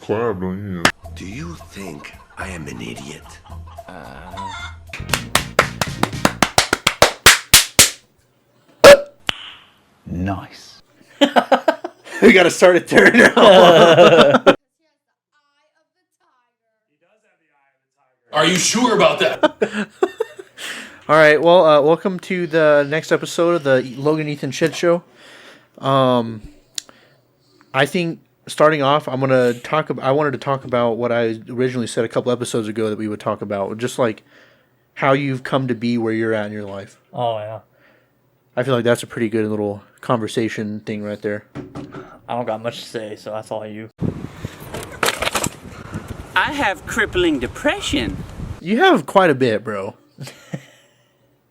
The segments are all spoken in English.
claro, yeah. Do you think I am an idiot? Nice. We gotta start it there now. Are you sure about that? All right. Well, welcome to the next episode of the Logan Ethan Shit Show. I think starting off, I wanted to talk about what I originally said a couple episodes ago that we would talk about, just like how you've come to be where you're at in your life. Oh, yeah. I feel like that's a pretty good little conversation thing right there. I don't got much to say, so that's all you. I have crippling depression. You have quite a bit, bro.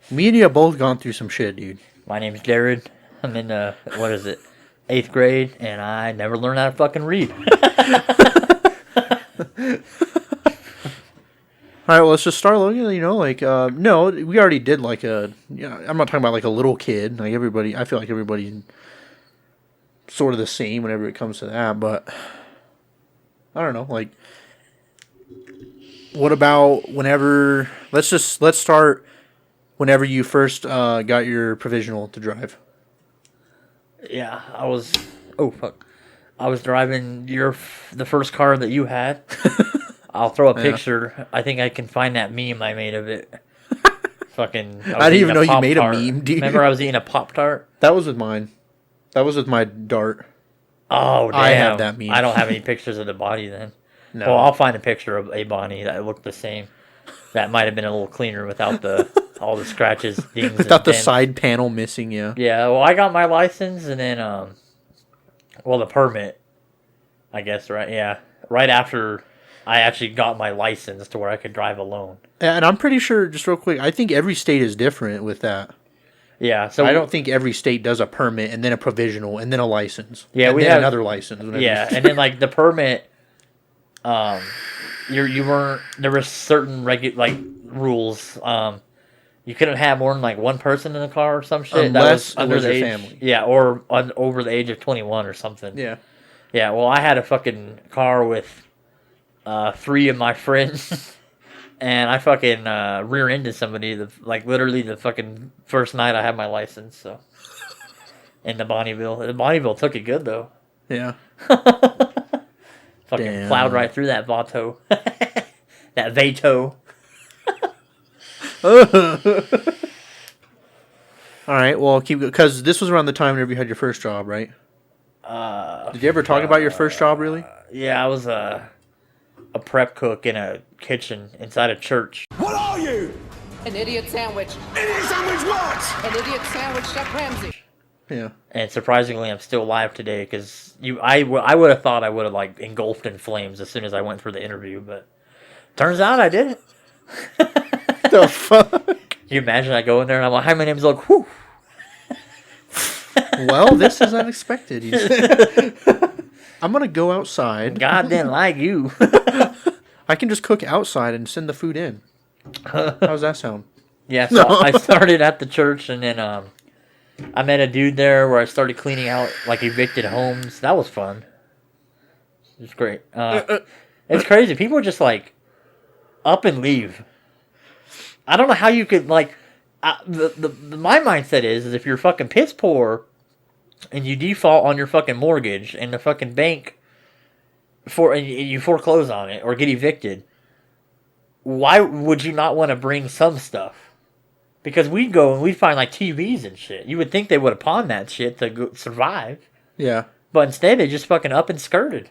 Me and you have both gone through some shit, dude. My name's Jared. I'm in, 8th grade, and I never learned how to fucking read. All right, well, let's just start looking. No, we already did I'm not talking about like a little kid. Like everybody, I feel like everybody's sort of the same whenever it comes to that. But I don't know. Like, what about whenever? Let's start whenever you first got your provisional to drive. Yeah, I was driving the first car that you had. I'll throw a picture. I think I can find that meme I made of it. Fucking. I didn't even know you made a meme, dude. Remember I was eating a Pop-Tart? That was with mine. That was with my Dart. Oh, damn. I have that meme. I don't have any pictures of the body then. No. Well, I'll find a picture of a Bonnie that looked the same. That might have been a little cleaner without all the scratches, dings, without the dents. side panel missing. Yeah. Yeah. Well, I got my license and then, the permit. I guess right. Yeah. Right after I actually got my license to where I could drive alone. And I'm pretty sure, just real quick, I think every state is different with that. Yeah. So I don't think every state does a permit and then a provisional and then a license. Yeah, and we then have another license. Yeah, and then like the permit, you weren't. There were certain rules. You couldn't have more than like one person in the car or some shit. Unless that was under it was the your age, family. Yeah, or over the age of 21 or something. Yeah. Yeah. Well, I had a fucking car with 3 of my friends. And I fucking rear-ended somebody, literally the fucking first night I had my license, so. In the Bonnieville. The Bonnieville took it good, though. Yeah. Fucking plowed right through that Vato. That Vato. All right, well, because this was around the time whenever you had your first job, right? Did you ever talk about your first job, really? Yeah, I was a prep cook in a kitchen inside a church. What are you? An idiot sandwich. Idiot sandwich what? An idiot sandwich, Chef Ramsay. Yeah. And surprisingly, I'm still alive today because I would have thought I would have like engulfed in flames as soon as I went through the interview, but turns out I didn't. The fuck? Can you imagine I go in there and I'm like, hi, my name's like, whew. Well, this is unexpected. I'm going to go outside. God didn't like you. I can just cook outside and send the food in. How's that sound? Yeah, so I started at the church and then I met a dude there where I started cleaning out like evicted homes. That was fun. It was great. It's crazy. People just like up and leave. I don't know how you could like. My mindset is if you're fucking piss poor and you default on your fucking mortgage and the fucking bank and you foreclose on it or get evicted, why would you not want to bring some stuff? Because we'd go and we'd find like TVs and shit. You would think they would have pawned that shit to survive. Yeah. But instead they just fucking up and skirted.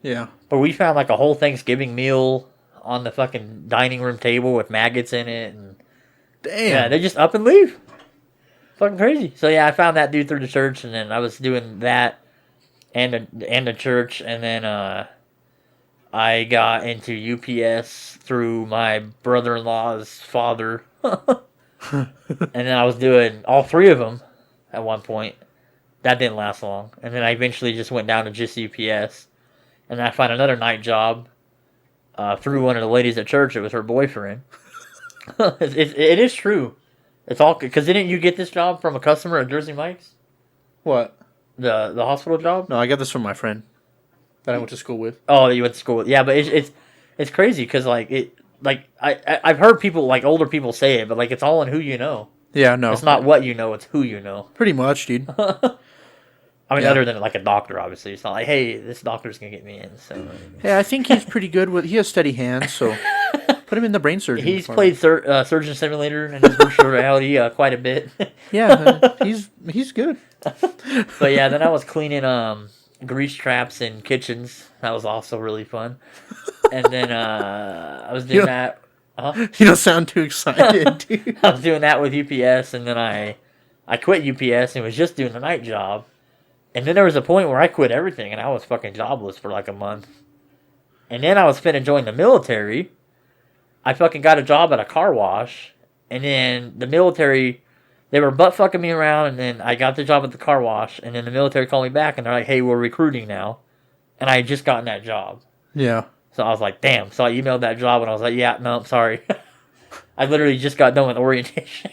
Yeah. But we found like a whole Thanksgiving meal on the fucking dining room table with maggots in it. And damn. yeah, they just up and leave. Fucking crazy. So yeah, I found that dude through the church, and then I was doing that and the church, and then I got into UPS through my brother-in-law's father. And then I was doing all 3 of them at one point. That didn't last long. And then I eventually just went down to just UPS. And then I found another night job through one of the ladies at church. It was her boyfriend. It is true. It's all because didn't you get this job from a customer at Jersey Mike's? What? The hospital job? No, I got this from my friend. that I went to school with. Oh, that you went to school with. Yeah, but it's crazy because I've heard people like older people say it, but like it's all in who you know. Yeah, no, It's not what you know; it's who you know. pretty much, dude. I mean, Yeah. other than like a doctor, obviously, it's not like, hey, this doctor's gonna get me in. So Yeah, I think he's pretty good with. He has steady hands, so put him in the brain surgeon. he's department. played Surgeon Simulator and his virtual reality quite a bit. Yeah, he's good. But yeah, then I was cleaning grease traps in kitchens. That was also really fun. And then I was doing Yeah. that. You don't sound too excited, dude. I was doing that with UPS, and then I quit UPS and was just doing the night job. And then there was a point where I quit everything, and I was fucking jobless for like a month. And then I was finna join the military. I fucking got a job at a car wash, and then the military, they were butt fucking me around, and then I got the job at the car wash, and then the military called me back, and they're like, hey, we're recruiting now. And I had just gotten that job. Yeah. So I was like, damn. So I emailed that job, and I was like, yeah, no, I'm sorry. I literally just got done with orientation.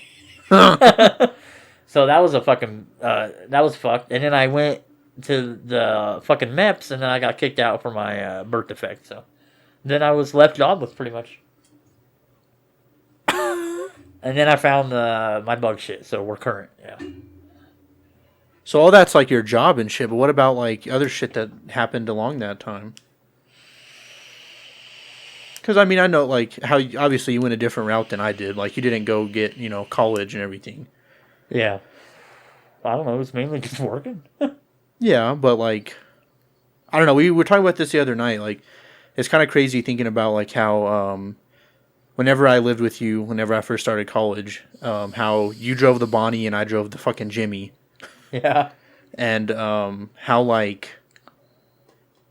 So that was a fucking, that was fucked. And then I went to the fucking MEPS, and then I got kicked out for my birth defect. So then I was left jobless, pretty much. And then I found my bug shit, so we're current, yeah. So all that's like your job and shit, but what about like other shit that happened along that time? Because I mean, I know like how obviously you went a different route than I did. Like you didn't go get college and everything. Yeah. I don't know, it was mainly just working. Yeah, but like, I don't know. We were talking about this the other night. Like, it's kind of crazy thinking about like how whenever I lived with you, whenever I first started college, how you drove the Bonnie and I drove the fucking Jimmy. Yeah. And how like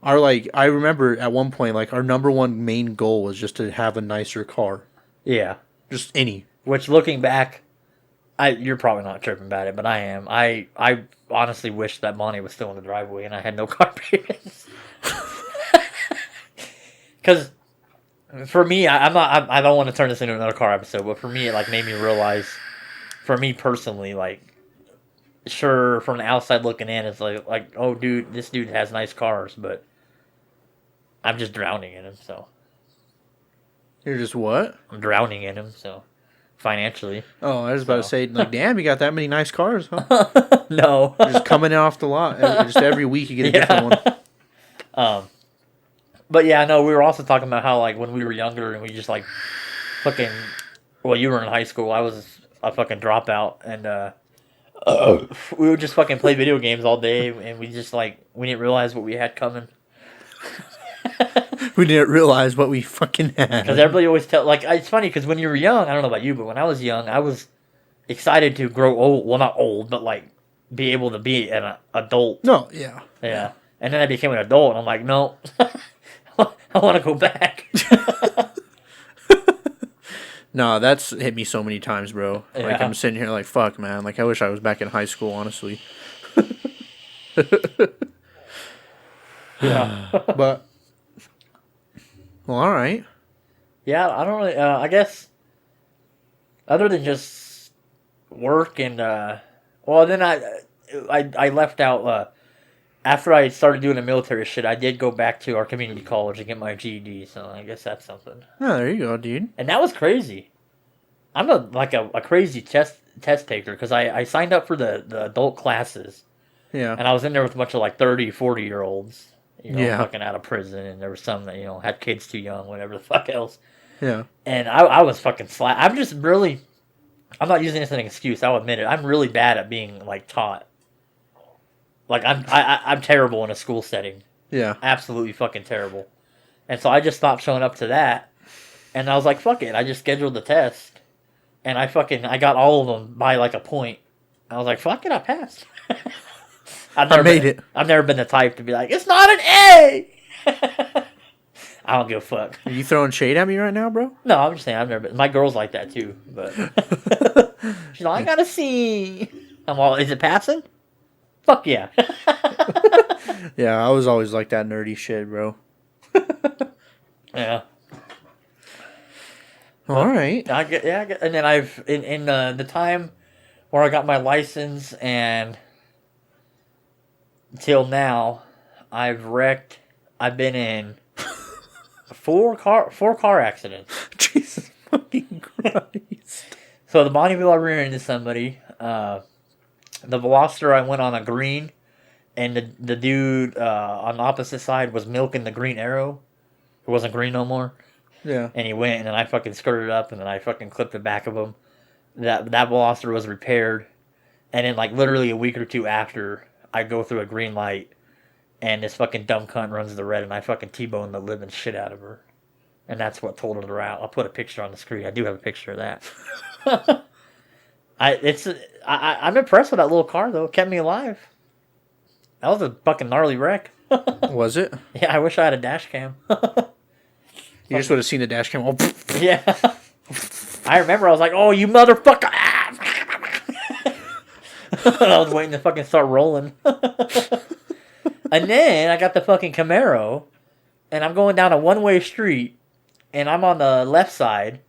I remember at one point like our number one main goal was just to have a nicer car, Yeah. just any. Which, looking back, you're probably not tripping about it, but I am. I honestly wish that Bonnie was still in the driveway and I had no car payments. Because for me, I don't want to turn this into another car episode, but for me, it like made me realize, for me personally, like, sure, from the outside looking in, it's like, oh, dude, this dude has nice cars, but I'm just drowning in him. So You're just what? I'm drowning in him. So financially, Oh, I was about to say like, damn, you got that many nice cars, huh? no. Just coming in off the lot, just every week you get a different one. But yeah, no, we were also talking about how like when we were younger and we just like fucking, well, you were in high school, I was a fucking dropout, and we would just fucking play video games all day, and we just like, we didn't realize what we had coming. We didn't realize what we fucking Because had. everybody always like, it's funny because when you were young, I don't know about you, but when I was young, I was excited to grow old. Well, not old, but like be able to be an adult. No, yeah. Yeah. And then I became an adult, and I'm like, no, I want to go back. No, that's hit me so many times, bro. Like Yeah. I'm sitting here like, fuck, man. Like I wish I was back in high school, honestly. Yeah. But well, all right. Yeah, I don't really. I guess other than just work and well, then I left out after I started doing the military shit. I did go back to our community college and get my GED. So I guess that's something. Oh, there you go, dude. And that was crazy. I'm a crazy test taker because I signed up for the adult classes, Yeah. and I was in there with a bunch of like 30, 40-year-olds. Yeah. Fucking out of prison, and there were some that had kids too young, whatever the fuck else. Yeah. And I was fucking I'm just really, I'm not using this as an excuse, I'll admit it. I'm really bad at being, like, taught. Like, I'm terrible in a school setting. Yeah. Absolutely fucking terrible. And so I just stopped showing up to that. And I was like, fuck it. I just scheduled the test. And I got all of them by, like, a point. I was like, fuck it, I passed. I made it. I've never been the type to be like, it's not an A! I don't give a fuck. Are you throwing shade at me right now, bro? No, I'm just saying I've never been. My girl's like that too, but she's like, I gotta see. I'm all, is it passing? Fuck yeah. Yeah, I was always like that nerdy shit, bro. Yeah. All right. I get, and then I've in the time where I got my license and till now, I've wrecked I've been in four car accidents. Jesus fucking Christ. So the Bonneville I ran into somebody. The Veloster I went on a green, and the dude on the opposite side was milking the green arrow. It wasn't green no more. Yeah. And he went, and then I fucking skirted up, and then I fucking clipped the back of him. That Veloster was repaired, and then like literally a week or two after, I go through a green light, and this fucking dumb cunt runs the red, and I fucking T-boned the living shit out of her. And that's what told her the route. I'll put a picture on the screen. I do have a picture of that. I'm impressed with that little car though. It kept me alive. That was a fucking gnarly wreck. Was it? Yeah, I wish I had a dash cam. You just would have seen the dash cam. Oh, Yeah. I remember I was like, oh, you motherfucker. I was waiting to fucking start rolling. And then I got the fucking Camaro, and I'm going down a one-way street, and I'm on the left side,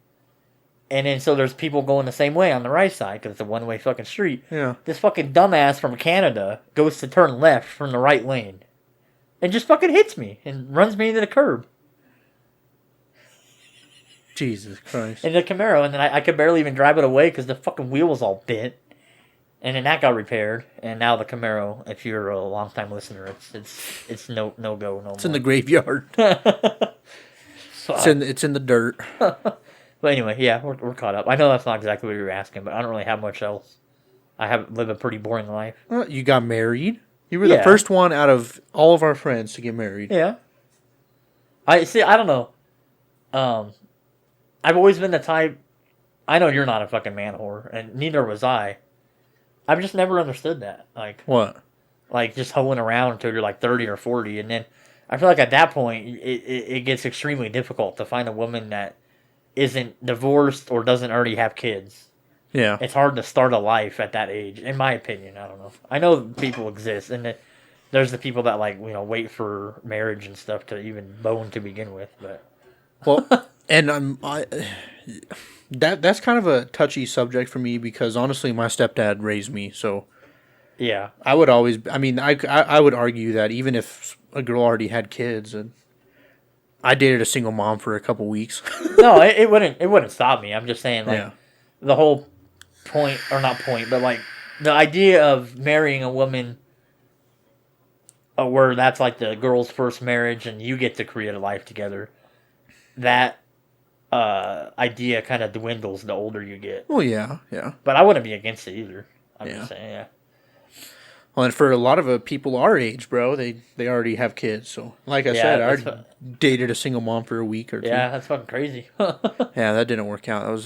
and then so there's people going the same way on the right side, because it's a one-way fucking street. yeah. This fucking dumbass from Canada goes to turn left from the right lane, and just fucking hits me, and runs me into the curb. Jesus Christ. In the Camaro, and then I could barely even drive it away because the fucking wheel was all bent. And then that got repaired, and now the Camaro, if you're a long time listener, it's no go no more. It's in the graveyard. So, It's in the dirt. but anyway, yeah, we're caught up. I know that's not exactly what you were asking, but I don't really have much else. Live a pretty boring life. Well, you got married. You were the Yeah. first one out of all of our friends to get married. Yeah. I don't know. I've always been the type. I know you're not a fucking man whore, and neither was I. I've just never understood that. What? Like just hoeing around until you're like 30 or 40, and then I feel like at that point it gets extremely difficult to find a woman that isn't divorced or doesn't already have kids. Yeah. It's hard to start a life at that age, in my opinion. I don't know. I know people exist, and there's the people that wait for marriage and stuff to even bone to begin with. But Well, and that's kind of a touchy subject for me because honestly, my stepdad raised me, so yeah, I would always. I mean, I would argue that even if a girl already had kids, and I dated a single mom for a couple weeks. no, it wouldn't stop me. I'm just saying Yeah. the whole point, or not point, but like the idea of marrying a woman where that's like the girl's first marriage and you get to create a life together. That idea kind of dwindles the older you get. Well, yeah. But I wouldn't be against it either. I'm Yeah. just saying, yeah. Well, and for a lot of people our age, bro, they already have kids. So, like I Yeah, said, I that's dated a single mom for a week or two. Yeah, that's fucking crazy. Yeah, that didn't work out. That was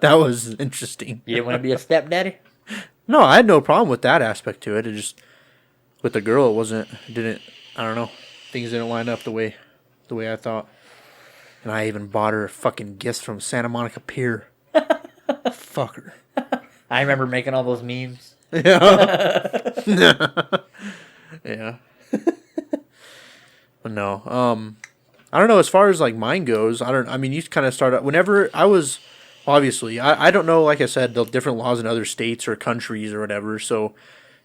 that was interesting. You didn't want to be a stepdaddy? No, I had no problem with that aspect to it. It just with the girl, I don't know. Things didn't line up the way I thought. And I even bought her fucking gifts from Santa Monica Pier. Fucker. I remember making all those memes. Yeah. Yeah. But no. I don't know, as far as like mine goes, I mean you kind of start out whenever I was obviously I don't know, like I said, the different laws in other states or countries or whatever. So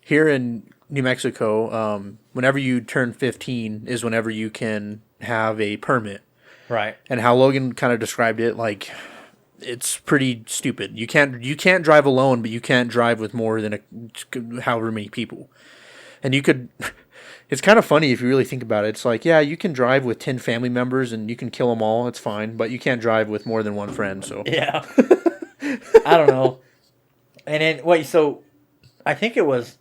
here in New Mexico, whenever you turn 15 is whenever you can have a permit. Right. And how Logan kind of described it, like it's pretty stupid. You can't drive alone, but you can't drive with more than however many people. And you could. It's kind of funny if you really think about it. It's like, yeah, you can drive with 10 family members and you can kill them all. It's fine, but you can't drive with more than one friend. So Yeah. I don't know. And then wait, so I think it was.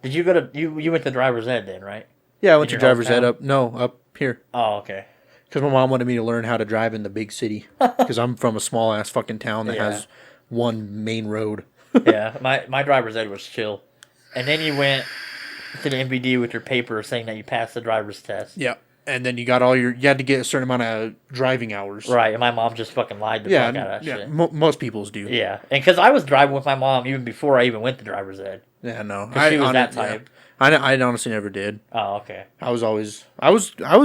Did you go to you went to driver's ed then, right? yeah, I went In to your driver's ed hometown? up here Oh, okay. because my mom wanted me to learn how to drive in the big city because I'm from a small ass fucking town that Yeah. has one main road. Yeah, my driver's ed was chill. And then you went to the MVD with your paper saying that you passed the driver's test. Yeah, and then you got you had to get a certain amount of driving hours. Right, and my mom just fucking lied the Yeah, fuck out of that yeah. shit. Most people's do. Yeah, and because I was driving with my mom even before I even went to driver's ed. Yeah, no. 'Cause she was that yeah. type. I honestly never did. Oh, okay. I was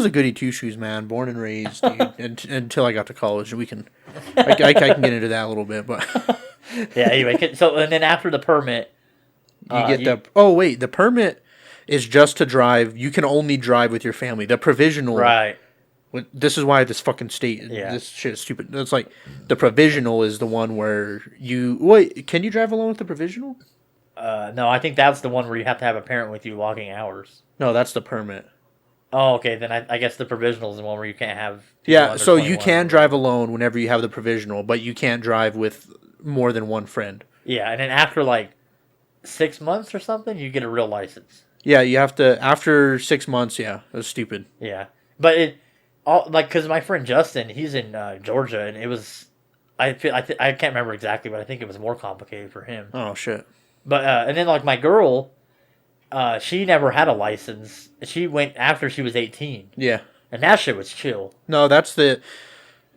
a goody two shoes man, born and raised, dude, until I got to college. I can get into that a little bit, but Yeah. Anyway, so and then after the permit, the permit. is just to drive. You can only drive with your family. The provisional, Right. This is why this fucking state, Yeah. this shit is stupid. It's like the provisional is the one where you wait. Can you drive alone with the provisional? No, I think that's the one where you have to have a parent with you logging hours. No, that's the permit. Oh, okay. Then I guess the provisional is the one where you can't have. people Yeah, under so you 21. can drive alone whenever you have the provisional, but you can't drive with more than one friend. Yeah, and then after like 6 months or something, you get a real license. Yeah, you have to after 6 months. Yeah, that's stupid. Yeah, but because my friend Justin, he's in Georgia, and it was. I can't remember exactly, but I think it was more complicated for him. Oh shit. But and then like my girl, she never had a license. She went after she was 18, Yeah. and that shit was chill. No, that's the.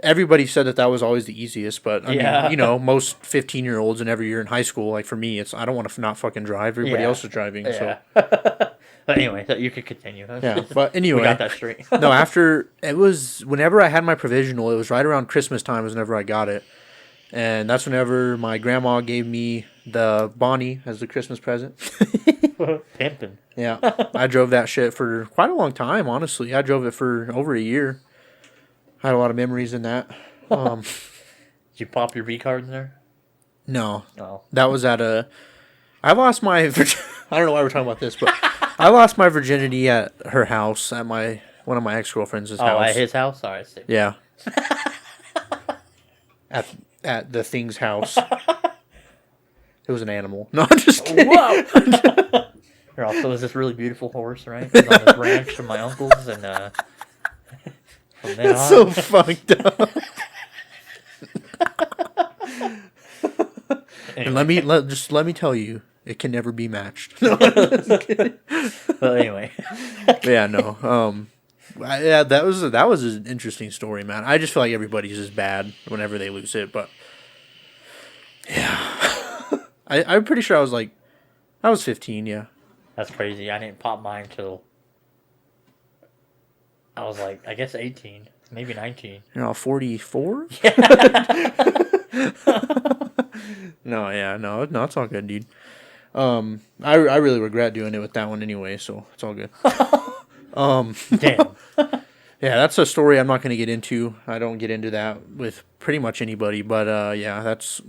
Everybody said that was always the easiest, but I Yeah. mean, you know, most 15-year-olds and every year in high school, like for me, it's I don't want to not fucking drive. Everybody Yeah. else is driving, so Yeah. But anyway, so you could continue. yeah. But anyway, we got that straight. no, after it was whenever I had my provisional, it was right around Christmas time was whenever I got it. And that's whenever my grandma gave me the Bonnie as the Christmas present. Pimping. Yeah. I drove that shit for quite a long time, honestly. I drove it for over a year. I had a lot of memories in that. Did you pop your V card in there? No. Oh. That was at a I lost my I don't know why we're talking about this, but I lost my virginity at her house, at one of my ex-girlfriend's house. Oh, at his house? All right, see. Yeah. at the thing's house. It was an animal. No, I'm just kidding. Whoa! Here also is this really beautiful horse, right? It's on this ranch from my uncle's, and from then That's on, so fucked up. And let me tell you, it can never be matched. No, but anyway, yeah, no. Yeah, that was an interesting story, man. I just feel like everybody's just bad whenever they lose it, but yeah, I'm pretty sure I was 15. Yeah, that's crazy. I didn't pop mine till I was like, I guess 18, maybe 19. you're all 44. No, yeah, no, it's all good, dude. I really regret doing it with that one anyway, so it's all good. Damn. Yeah, that's a story I'm not going to get into. I don't get into that with pretty much anybody, but yeah, that's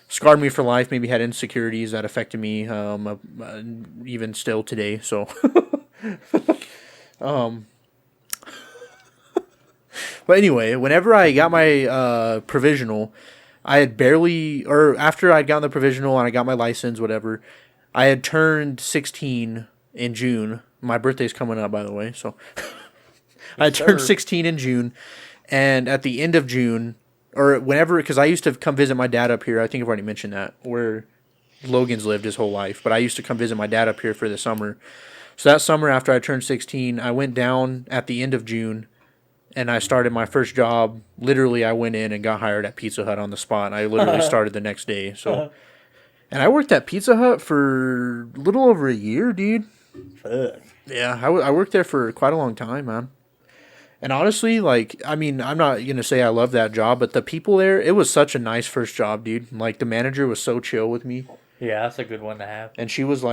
scarred me for life. Maybe had insecurities that affected me even still today. So, but anyway, whenever I got my provisional, I had barely, or after I'd gotten the provisional and I got my license, whatever, I had turned 16 in June. My birthday's coming up, by the way, so I turned 16 in June, and at the end of June, or whenever, because I used to come visit my dad up here. I think I've already mentioned that, where Logan's lived his whole life, but I used to come visit my dad up here for the summer. So that summer after I turned 16, I went down at the end of June, and I started my first job. Literally, I went in and got hired at Pizza Hut on the spot. I literally started the next day. So, and I worked at Pizza Hut for a little over a year, dude. Fuck. Yeah, I worked there for quite a long time, man. And honestly, like, I mean, I'm not going to say I love that job, but the people there, it was such a nice first job, dude. Like, the manager was so chill with me. Yeah, that's a good one to have. And she was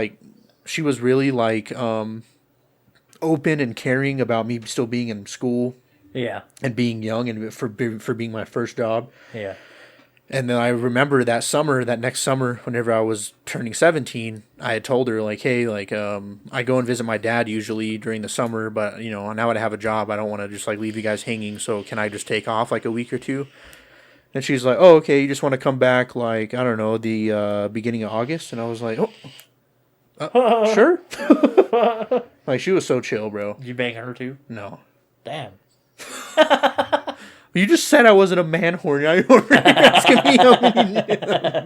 really, like, open and caring about me still being in school Yeah. and being young and for being my first job. Yeah. And then I remember that next summer, whenever I was turning 17, I had told her, like, hey, like, I go and visit my dad usually during the summer, but, you know, now that I have a job, I don't want to just, like, leave you guys hanging, so can I just take off, like, a week or two? And she's like, oh, okay, you just want to come back, like, I don't know, the beginning of August? And I was like, oh, sure. Like, she was so chill, bro. Did you bang her too? No. Damn. You just said I wasn't a man horny. You're asking me how many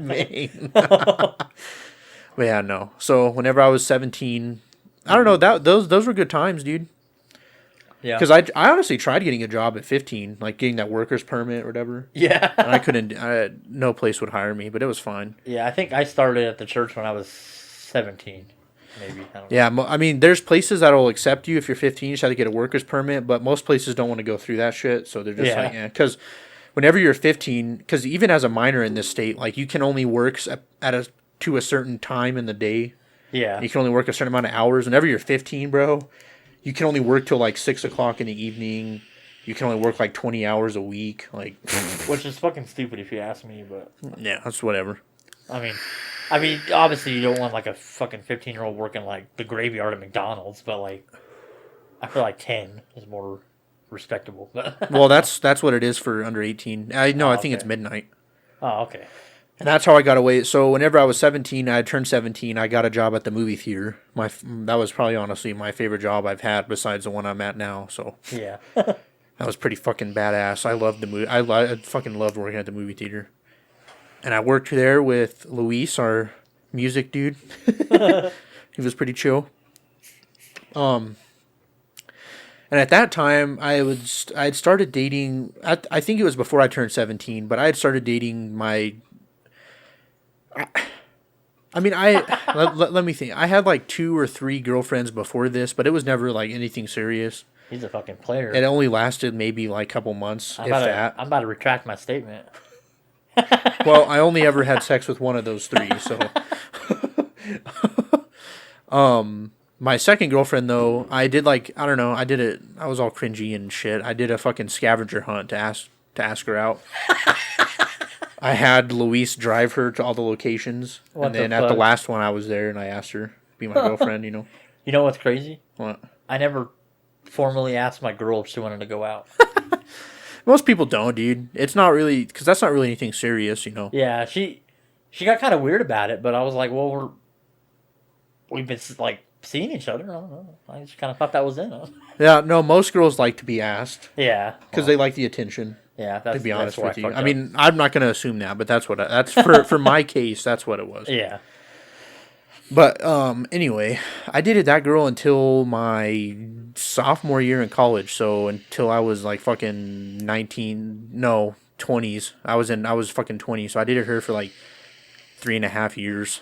man. But yeah, no. So whenever I was 17, I don't know, those were good times, dude. Yeah. Because I honestly tried getting a job at 15, like getting that worker's permit or whatever. Yeah. And I couldn't. No place would hire me, but it was fine. Yeah, I think I started at the church when I was 17. Maybe. I don't know. Yeah, I mean, there's places that'll accept you if you're 15. You just have to get a worker's permit, but most places don't want to go through that shit. So they're just Yeah. like, yeah. Because whenever you're 15, because even as a minor in this state, like you can only work to a certain time in the day. Yeah. You can only work a certain amount of hours. Whenever you're 15, bro, you can only work till like 6 o'clock in the evening. You can only work like 20 hours a week. Like, Which is fucking stupid if you ask me, but yeah, that's whatever. I mean, obviously you don't want like a fucking 15-year-old working like the graveyard at McDonald's, but like, I feel like 10 is more respectable. Well, that's what it is for under 18. I think okay. it's midnight. Oh, okay. And that's how I got away. So whenever I was 17, I turned 17, I got a job at the movie theater. That was probably honestly my favorite job I've had besides the one I'm at now. So Yeah. that was pretty fucking badass. I loved the movie. I fucking loved working at the movie theater. And I worked there with Luis, our music dude. He was pretty chill. And at that time, I had started dating. I think it was before I turned 17, but I had started dating my. I mean, let me think. I had like 2 or 3 girlfriends before this, but it was never like anything serious. He's a fucking player. It only lasted maybe like a couple months, if that. I'm about to retract my statement. Well, I only ever had sex with one of those 3, so. My second girlfriend though, I did like, I don't know, I was all cringy and shit. I did a fucking scavenger hunt to ask her out. I had Luis drive her to all the locations, What and then the at the fuck? last one I was there and I asked her to be my girlfriend, you know. You know what's crazy? What? I never formally asked my girl if she wanted to go out. Most people don't, dude. It's not really, because that's not really anything serious, you know. Yeah, she got kind of weird about it, but I was like, well, we've been like seeing each other. I don't know. I just kind of thought that was in us. Yeah, no, most girls like to be asked Yeah, because they like the attention. yeah. That's, To be honest that's where with you, fucked I up. mean, I'm not gonna assume that, but that's for my case. That's what it was. yeah, But anyway, I dated that girl until my sophomore year in college. So until I was like fucking 19, no, 20s. I was fucking 20. So I dated her for like 3.5 years.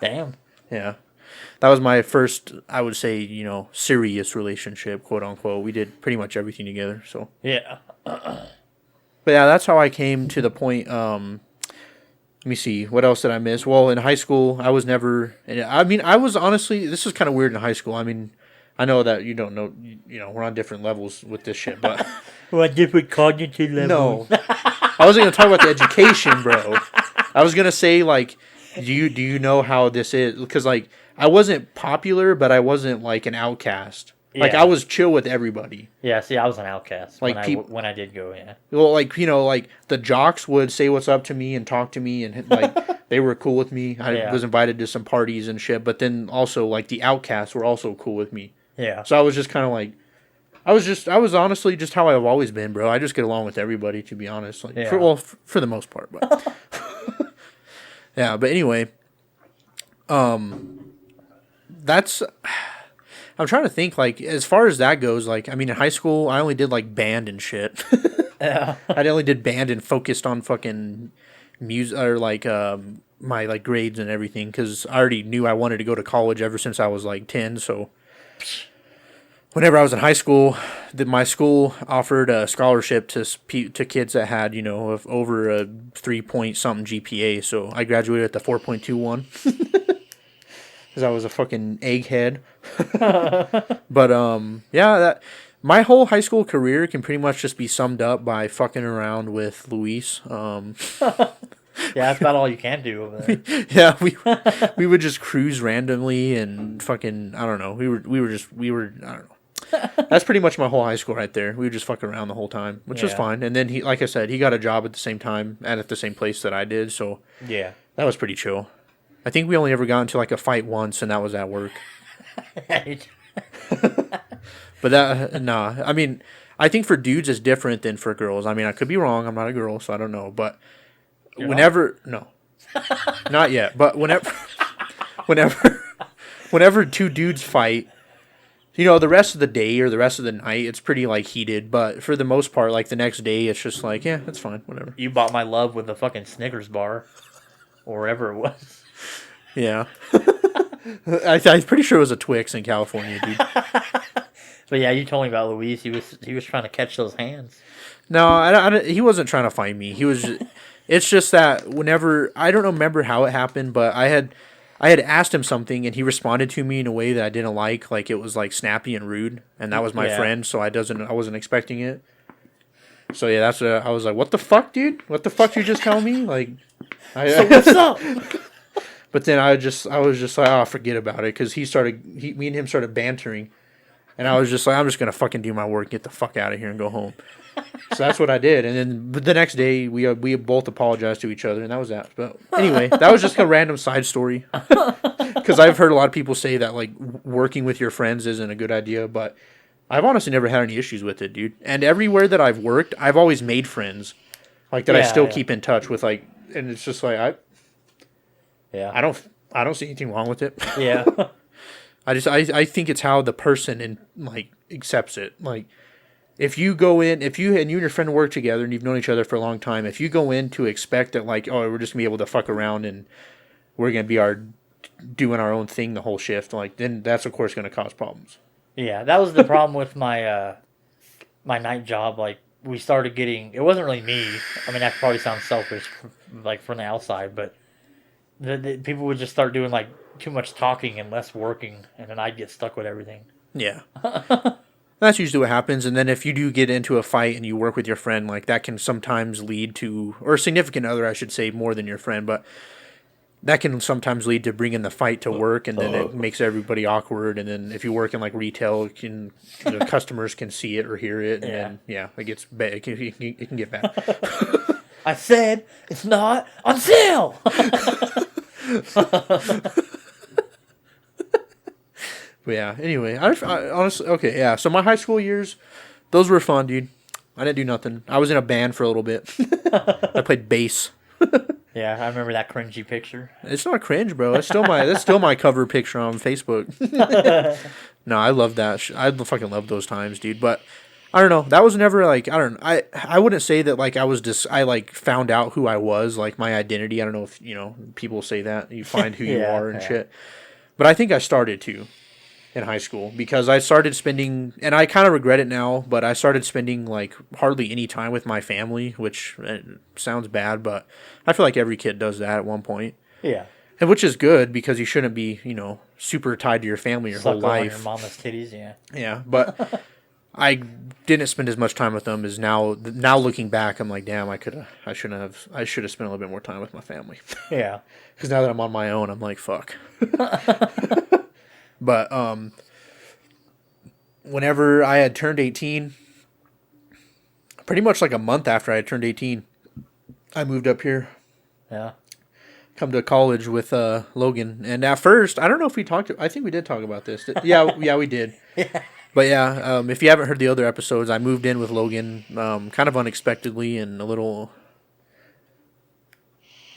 damn. Yeah. That was my first, I would say, you know, serious relationship, quote unquote. We did pretty much everything together. So, Yeah, but yeah, that's how I came to the point. Let me see. What else did I miss? Well, in high school, I was never. I mean, I was honestly. This is kind of weird in high school. I mean, I know that you don't know. You know, we're on different levels with this shit, but well, different cognitive levels. no, I wasn't gonna talk about the education, bro. I was gonna say like, do you know how this is? Because like, I wasn't popular, but I wasn't like an outcast. Like Yeah. I was chill with everybody. Yeah, see, I was an outcast Like when I did go. Yeah, Well, like, you know, like the jocks would say what's up to me and talk to me and like they were cool with me. I Yeah. was invited to some parties and shit, but then also like the outcasts were also cool with me. yeah. So I was just kind of like I was honestly just how I've always been, bro. I just get along with everybody, to be honest. Like Yeah. for the most part, but yeah, but anyway, that's I'm trying to think, like, as far as that goes, like, I mean, in high school, I only did, like, band and shit. Yeah. I only did band and focused on fucking music, or, like, my, like, grades and everything, because I already knew I wanted to go to college ever since I was, like, 10, so whenever I was in high school, my school offered a scholarship to kids that had, you know, over a 3-point-something GPA, so I graduated at the 4.21. Because I was a fucking egghead. But yeah, my whole high school career can pretty much just be summed up by fucking around with Luis. Yeah, that's about all you can do over there. Yeah, we would just cruise randomly and fucking, I don't know. We were I don't know. That's pretty much my whole high school right there. We would just fuck around the whole time, which was Yeah. fine. And then he, like I said, he got a job at the same time and at the same place that I did, so Yeah. that was pretty chill. I think we only ever got into like a fight once, and that was at work. But that, nah. I mean, I think for dudes it's different than for girls. I mean, I could be wrong. I'm not a girl, so I don't know. But whenever, no, not yet. But whenever two dudes fight, you know, the rest of the day or the rest of the night, it's pretty like heated. But for the most part, like the next day, it's just like, yeah, that's fine, whatever. You bought my love with a fucking Snickers bar, or wherever it was. Yeah. I'm pretty sure it was a Twix in California, dude. But yeah, you told me about Luis. He was trying to catch those hands. No, he wasn't trying to find me. He was. It's just that whenever I don't remember how it happened, but I I had asked him something and he responded to me in a way that I didn't like it was like snappy and rude, and that was my Yeah. friend, so I wasn't expecting it. So yeah, that's I was like, what the fuck, dude? What the fuck you just tell me? Like, What's up? but then I was just like, oh, forget about it, because me and him started bantering, and I was just like, I'm just gonna fucking do my work, get the fuck out of here, and go home. So that's what I did, and then the next day we both apologized to each other, and that was that. But anyway, that was just a random side story, because I've heard a lot of people say that like working with your friends isn't a good idea, but I've honestly never had any issues with it, dude. And everywhere that I've worked, I've always made friends, like that I Yeah, still yeah. keep in touch with, like, and it's just like Yeah. I don't see anything wrong with it. Yeah. I think it's how the person like accepts it. Like, if you go in, if you and your friend work together and you've known each other for a long time, if you go in to expect that, like, oh, we're just gonna be able to fuck around and we're gonna be doing our own thing the whole shift, like, then that's of course gonna cause problems. Yeah, that was the problem with my my night job. Like, we started getting, it wasn't really me. I mean, that probably sounds selfish, like, from the outside, but the people would just start doing like too much talking and less working, and then I'd get stuck with everything. Yeah. That's usually what happens. And then if you do get into a fight and you work with your friend, like, that can sometimes lead to, or a significant other, I should say, more than your friend, but that can sometimes lead to bringing the fight to work, and then it makes everybody awkward. And then if you work in like retail, the customers can see it or hear it, and then it gets bad. It can get bad. I said it's not on sale. But yeah, anyway, I honestly, okay, yeah. So my high school years, those were fun, dude. I didn't do nothing. I was in a band for a little bit. I played bass. Yeah, I remember that cringy picture. It's not cringe, bro. That's still my cover picture on Facebook. No, I love that. I fucking love those times, dude. But I don't know. That was never like, I wouldn't say that like I like found out who I was, like my identity. I don't know if people say that you find who you Yeah, are and yeah. shit. But I think I started to in high school, because I started spending, and I kind of regret it now, but I started spending like hardly any time with my family, which sounds bad, but I feel like every kid does that at one point. Yeah, And which is good, because you shouldn't be, super tied to your family your whole suckle on your life. mama's titties. Yeah, Yeah, but I didn't spend as much time with them as now. Now looking back, I'm like, damn, I should have spent a little bit more time with my family. yeah, Because now that I'm on my own, I'm like, fuck. But whenever I had turned 18, pretty much like a month after I had turned 18, I moved up here, yeah. come to college with Logan. And at first, I don't know if we talked. I think we did talk about this. Yeah, we did. But yeah, if you haven't heard the other episodes, I moved in with Logan, kind of unexpectedly and a little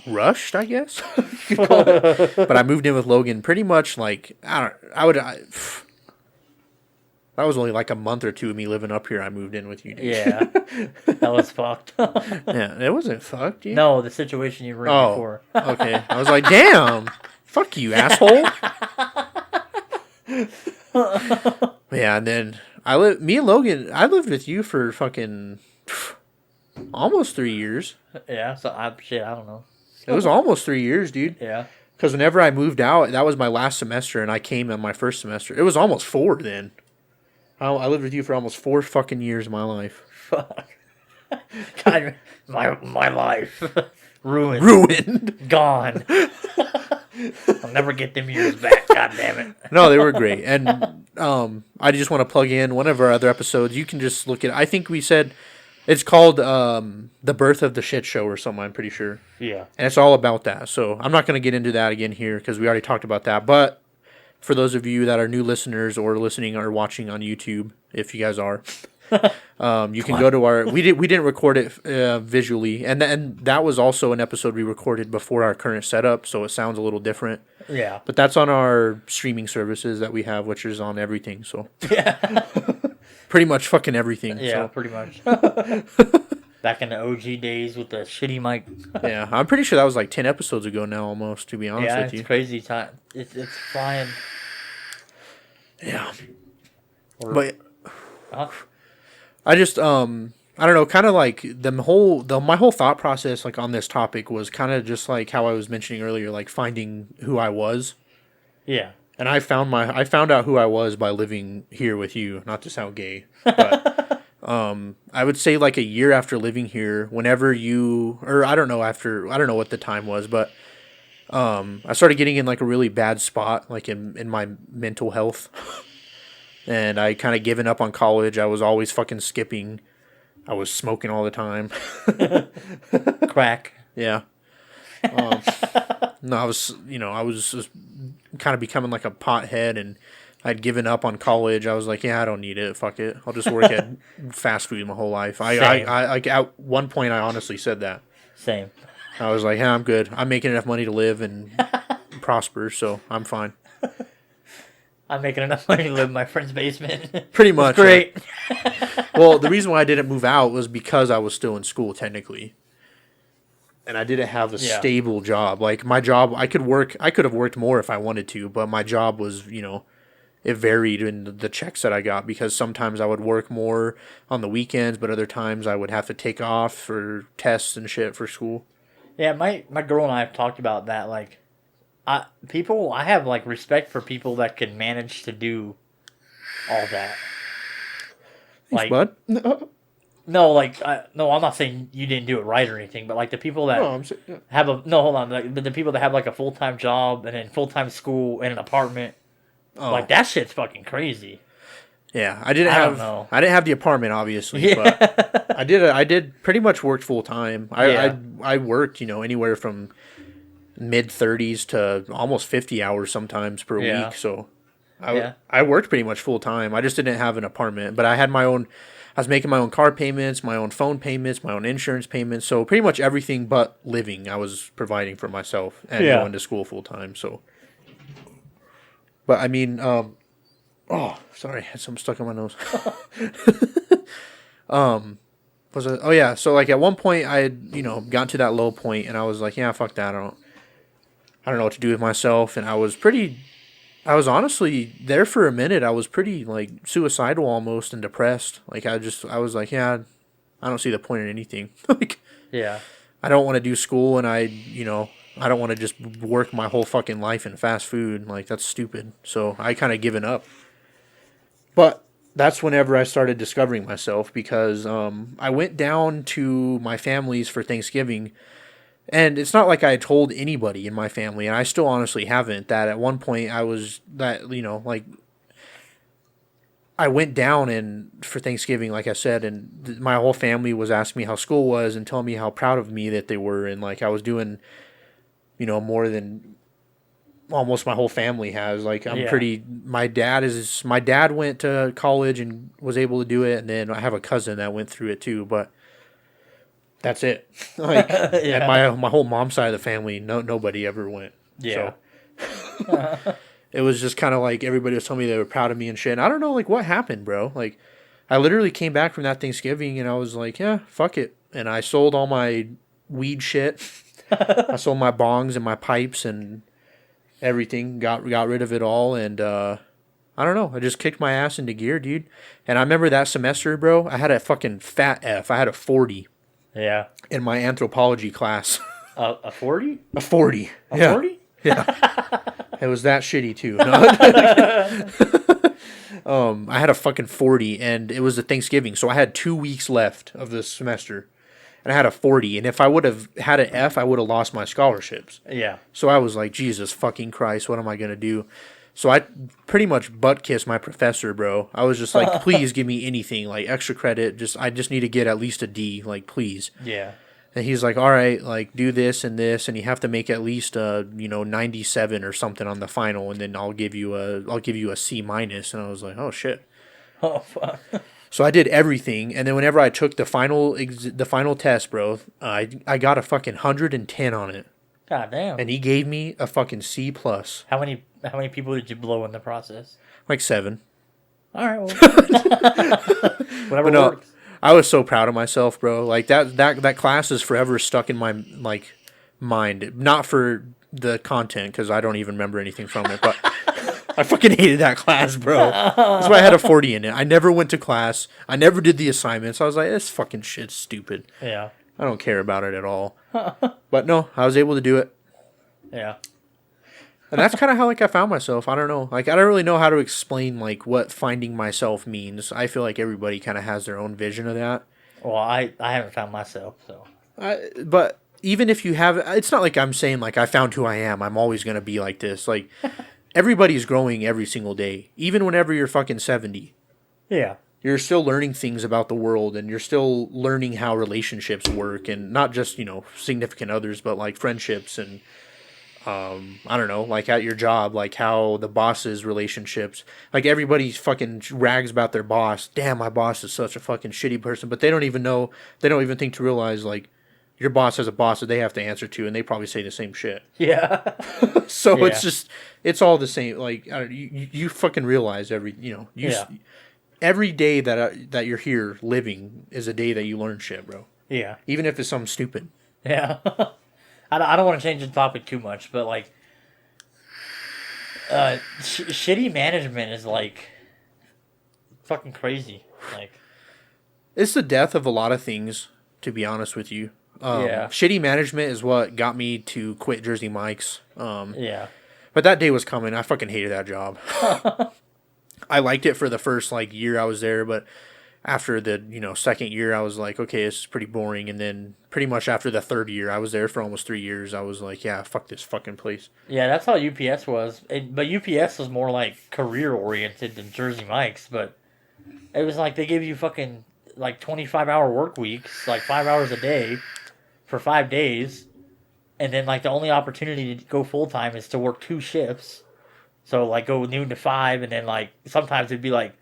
rushed, I guess. You could call it. But I moved in with Logan pretty much like that was only like a month or two of me living up here. I moved in with you, dude. Yeah, that was fucked. Yeah, it wasn't fucked, dude. No, the situation you were in Oh, before. okay. I was like, damn, fuck you, asshole. Yeah, and then me and Logan, I lived with you for fucking almost 3 years. Yeah, so I don't know. It was almost 3 years, dude. Yeah, Because whenever I moved out, that was my last semester, and I came in my first semester. It was almost 4 then. I lived with you for almost 4 fucking years of my life. fuck. God, my life ruined, Ruined. gone. I'll never get them years back. God damn it. No, they were great. And I just want to plug in one of our other episodes. You can just look at, I think we said, it's called The Birth of the Shit Show or something, I'm pretty sure. Yeah, And it's all about that. So I'm not going to get into that again here, because we already talked about that. But for those of you that are new listeners or listening or watching on YouTube, if you guys are, you can go to our. We didn't record it visually, and that was also an episode we recorded before our current setup, so it sounds a little different. yeah. But that's on our streaming services that we have, which is on everything. So pretty much fucking everything. Yeah, So, pretty much. Back in the OG days with the shitty mic. yeah, I'm pretty sure that was like 10 episodes ago now, almost. To be honest Yeah, with it's you. crazy time. It's flying. Yeah. Or- But Huh? I just I don't know, kind of like my whole thought process like on this topic was kind of just like how I was mentioning earlier, like finding who I was. Yeah. And I found out who I was by living here with you, not to sound gay, but I would say like a year after living here, whenever I don't know what the time was, but I started getting in like a really bad spot, like in my mental health. And I kind of given up on college. I was always fucking skipping. I was smoking all the time. Crack. Yeah. No, I was just kind of becoming like a pothead, and I'd given up on college. I was like, yeah, I don't need it. Fuck it. I'll just work at fast food my whole life. I like at one point I honestly said that. Same. I was like, yeah, I'm good. I'm making enough money to live and prosper, so I'm fine. I'm making enough money to live in my friend's basement. Pretty much. Great. Well, the reason why I didn't move out was because I was still in school technically. And I didn't have a stable job. Like my job, I could have worked more if I wanted to, but my job was, it varied in the checks that I got, because sometimes I would work more on the weekends, but other times I would have to take off for tests and shit for school. Yeah, my girl and I have talked about that. Like, I have like respect for people that can manage to do all that. Thanks, like, bud. No, like, no, I'm not saying you didn't do it right or anything, but like the people that hold on, like, the people that have like a full-time job and then full-time school and an apartment, like that shit's fucking crazy. Yeah, I didn't have the apartment obviously, but I did pretty much worked full time. I worked, anywhere from mid-30s to almost 50 hours sometimes per week, so I worked pretty much full time. I just didn't have an apartment, but I had I was making my own car payments, my own phone payments, my own insurance payments. So pretty much everything but living I was providing for myself and going to school full time. So, but I mean, sorry, I had something stuck in my nose. So like at one point I had, gotten to that low point, and I was like, yeah, fuck that. I don't know what to do with myself. And I was honestly there for a minute. I was pretty like suicidal almost and depressed. Like I was like, yeah, I don't see the point in anything. Like, yeah, I don't want to do school, and I don't want to just work my whole fucking life in fast food. Like that's stupid. So I kind of given up. But that's whenever I started discovering myself, because I went down to my family's for Thanksgiving. And it's not like I told anybody in my family, and I still honestly haven't, that at one point I went down and for Thanksgiving, like I said, and my whole family was asking me how school was and telling me how proud of me that they were, and like I was doing, more than almost my whole family has. Like my dad went to college and was able to do it, and then I have a cousin that went through it too, but that's it. Like, and my whole mom's side of the family, nobody ever went. Yeah. So it was just kind of like everybody was telling me they were proud of me and shit. And I don't know, like, what happened, bro. Like, I literally came back from that Thanksgiving and I was like, yeah, fuck it. And I sold all my weed shit. I sold my bongs and my pipes and everything. Got rid of it all, and I don't know. I just kicked my ass into gear, dude. And I remember that semester, bro. I had a fucking fat F. I had a 40. Yeah. In my anthropology class. A 40? A 40. A 40? Yeah. It was that shitty too. No? I had a fucking 40, and it was a Thanksgiving, so I had 2 weeks left of this semester, and I had a 40. And if I would have had an F, I would have lost my scholarships. Yeah. So I was like, Jesus fucking Christ, what am I gonna do? So I pretty much butt kissed my professor, bro. I was just like, please give me anything, like extra credit. I just need to get at least a D, like please. Yeah. And he's like, all right, like do this and this, and you have to make at least 97 or something on the final, and then I'll give you a C minus. And I was like, oh shit. Oh fuck. So I did everything, and then whenever I took the final test, bro, I got a fucking 110 on it. God damn. And he gave me a fucking C plus. How many people did you blow in the process? Like 7. All right. Well. Whatever works. I was so proud of myself, bro. Like that class is forever stuck in my mind. Not for the content, because I don't even remember anything from it, but I fucking hated that class, bro. That's why I had a 40 in it. I never went to class. I never did the assignments. I was like, this fucking shit's stupid. Yeah. I don't care about it at all. But no, I was able to do it. Yeah. And that's kind of how like I found myself. I don't know. Like I don't really know how to explain like what finding myself means. I feel like everybody kind of has their own vision of that. Well, I haven't found myself, so. But even if you have, it's not like I'm saying like I found who I am. I'm always going to be like this. Like everybody's growing every single day. Even whenever you're fucking 70. Yeah. You're still learning things about the world, and you're still learning how relationships work, and not just, you know, significant others, but like friendships and I don't know, like at your job, like how the boss's relationships, like everybody fucking rags about their boss. Damn, my boss is such a fucking shitty person, but they don't even know, they don't even think to realize like your boss has a boss that they have to answer to, and they probably say the same shit. Yeah. So Yeah. it's just, it's all the same. Like you fucking realize every, you know, every day that you're here living is a day that you learn shit, bro. Yeah. Even if it's something stupid. Yeah. I don't want to change the topic too much, but like, shitty management is like fucking crazy. Like, It's the death of a lot of things, to be honest with you. Yeah. Shitty management is what got me to quit Jersey Mike's. yeah. But that day was coming. I fucking hated that job. I liked it for the first like year I was there, but after the, you know, second year, I was like, okay, this is pretty boring. And then pretty much after the third year, I was there for almost 3 years. I was like, yeah, fuck this fucking place. Yeah, that's how UPS was. But UPS was more like career oriented than Jersey Mike's. But it was like they gave you fucking like 25-hour work weeks, like 5 hours a day for 5 days. And then like the only opportunity to go full time is to work 2 shifts. So like go noon to 5, and then like sometimes it'd be like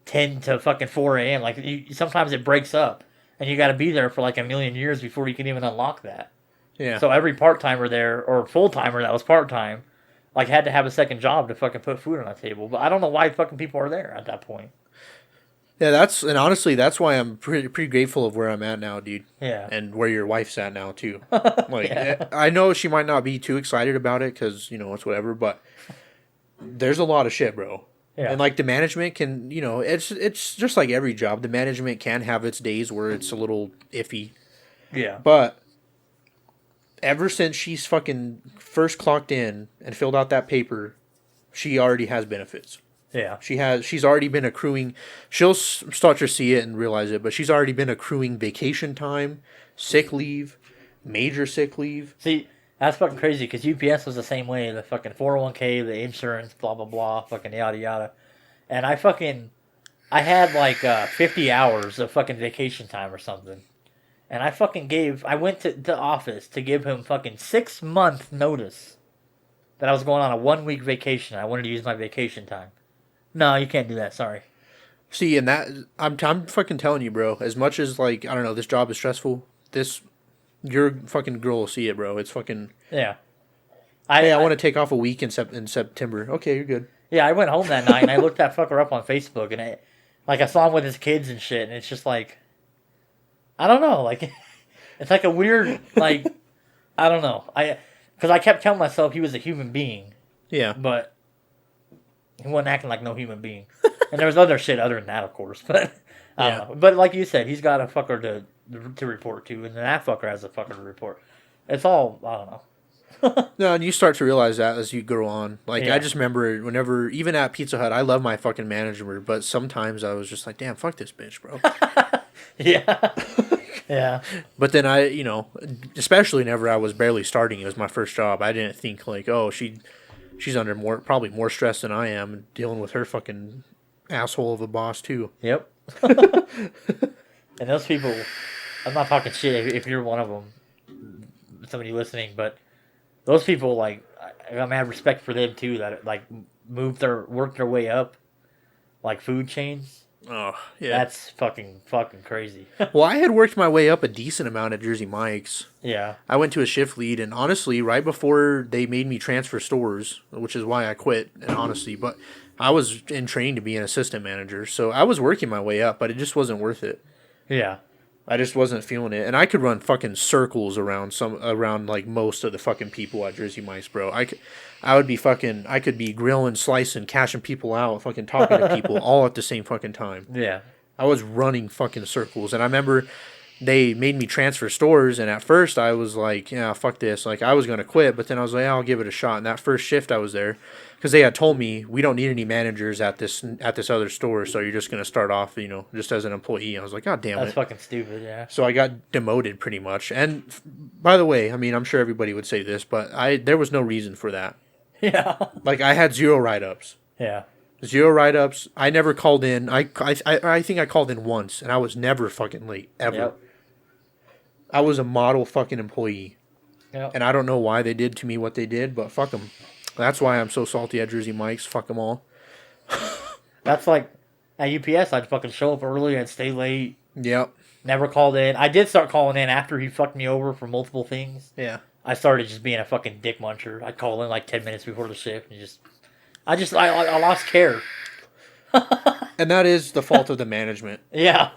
10 to fucking 4 a.m. Like sometimes it breaks up, and you got to be there for like a million years before you can even unlock that. Yeah. So every part timer there or full timer that was part time, like had to have a second job to fucking put food on the table. But I don't know why fucking people are there at that point. Yeah, and honestly, that's why I'm pretty grateful of where I'm at now, dude. Yeah. And where your wife's at now, too. Like, I know she might not be too excited about it because, you know, it's whatever, but there's a lot of shit, bro. Yeah. And, like, the management can, you know, it's just like every job. The management can have its days where it's a little iffy. Yeah. But ever since she's fucking first clocked in and filled out that paper, she already has benefits. Yeah. She's already been accruing. She'll start to see it and realize it, but she's already been accruing vacation time, sick leave, major sick leave. See, that's fucking crazy because UPS was the same way. The fucking 401k, the insurance, blah, blah, blah, fucking yada, yada. And I had like 50 hours of fucking vacation time or something. And I went to the office to give him fucking 6-month notice that I was going on a 1-week vacation. I wanted to use my vacation time. No, you can't do that. Sorry. See, and that I'm fucking telling you, bro. As much as like I don't know, this job is stressful. Your fucking girl will see it, bro. It's fucking. Yeah. Hey, I want to take off a week in September. Okay, you're good. Yeah, I went home that night and I looked that fucker up on Facebook and I saw him with his kids and shit, and it's just like, I don't know, like it's like a weird like I don't know, because I kept telling myself he was a human being, Yeah. but he wasn't acting like no human being, and there was other shit other than that, of course, but I don't know. But like you said, he's got a fucker to report to, and then that fucker has a fucker to report. It's all I don't know. No, and you start to realize that as you grow on. Like, Yeah. I just remember whenever, even at Pizza Hut, I love my fucking manager, but sometimes I was just like, damn, fuck this bitch, bro. Yeah. Yeah. But then I, you know, especially whenever I was barely starting, it was my first job. I didn't think like, oh, she's under probably more stress than I am dealing with her fucking asshole of a boss too. Yep. And those people, I'm not talking shit if you're one of them, somebody listening, but those people, like, I have respect for them too, that like work their way up, like food chains. Oh, yeah. That's fucking crazy. Well, I had worked my way up a decent amount at Jersey Mike's. Yeah. I went to a shift lead, and honestly, right before they made me transfer stores, which is why I quit, and honestly, but I was in training to be an assistant manager, so I was working my way up, but it just wasn't worth it. Yeah. I just wasn't feeling it, and I could run fucking circles around like most of the fucking people at Jersey Mike's, bro. I could be grilling, slicing, cashing people out, fucking talking to people all at the same fucking time. Yeah. I was running fucking circles, and I remember they made me transfer stores, and at first I was like, yeah, fuck this. Like, I was going to quit, but then I was like, yeah, I'll give it a shot. And that first shift I was there, because they had told me, we don't need any managers at this other store, so you're just going to start off, just as an employee. I was like, God damn That's it. fucking stupid, yeah. So I got demoted pretty much. And by the way, I mean, I'm sure everybody would say this, but there was no reason for that. Yeah. Like, I had 0 write-ups. Yeah. 0 write-ups. I never called in. I think I called in once, and I was never fucking late, ever. Yep. I was a model fucking employee. Yep. And I don't know why they did to me what they did, but fuck them. That's why I'm so salty at Jersey Mike's. Fuck them all. That's like, at UPS, I'd fucking show up early, I'd stay late, Yep. never called in. I did start calling in after he fucked me over for multiple things. Yeah. I started just being a fucking dick muncher. I'd call in like 10 minutes before the shift and I lost care. And that is the fault of the management. Yeah.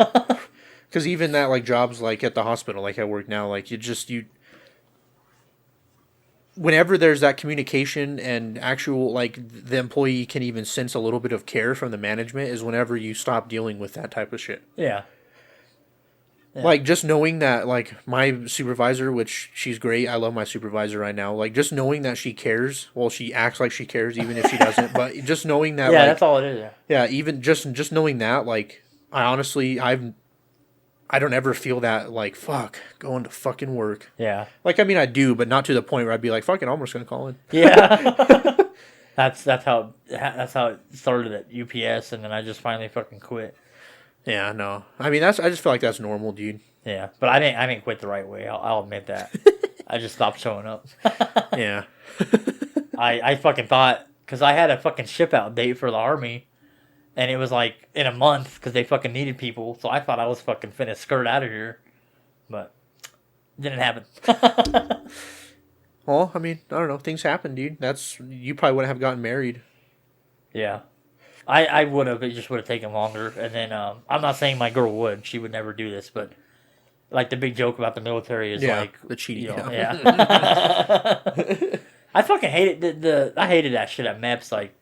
Because even that, like, jobs, like, at the hospital, like I work now, like, whenever there's that communication and actual, like, the employee can even sense a little bit of care from the management is whenever you stop dealing with that type of shit. Yeah. Like, just knowing that, like, my supervisor, which she's great, I love my supervisor right now, like, just knowing that she cares, well, she acts like she cares even if she doesn't, but just knowing that, Yeah, like, that's all it is. Yeah. yeah, even just knowing that, like, I don't ever feel that, like, fuck, going to fucking work. Yeah. Like, I mean, I do, but not to the point where I'd be like, fucking, I'm just gonna call in. Yeah. That's how it started at UPS, and then I just finally fucking quit. Yeah, no. I mean, I just feel like that's normal, dude. Yeah, but I didn't quit the right way. I'll admit that. I just stopped showing up. Yeah. I fucking thought, because I had a fucking ship out date for the Army, and it was like in a month because they fucking needed people. So I thought I was fucking finna skirt out of here, but didn't happen. Well, I mean, I don't know. Things happen, dude. You probably wouldn't have gotten married. Yeah, I would have. It just would have taken longer. And then I'm not saying my girl would. She would never do this, but like the big joke about the military is like the cheating. Yeah. I fucking hated I hated that shit at MEPS. Like,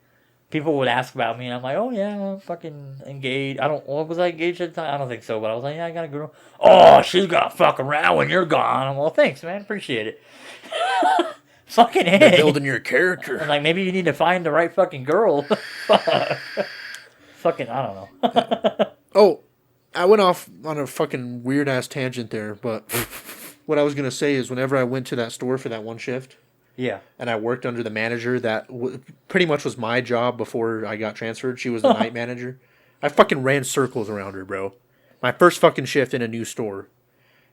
people would ask about me, and I'm like, oh yeah, I'm fucking engaged. Was I engaged at the time? I don't think so, but I was like, yeah, I got a girl. Oh, she's gonna fuck around when you're gone. I'm well, thanks, man, appreciate it. Fucking You're hey. building your character. And like, maybe you need to find the right fucking girl. Fucking, I don't know. Oh, I went off on a fucking weird ass tangent there, but what I was gonna say is whenever I went to that store for that one shift, Yeah. and I worked under the manager that pretty much was my job before I got transferred. She was the night manager. I fucking ran circles around her, bro. My first fucking shift in a new store.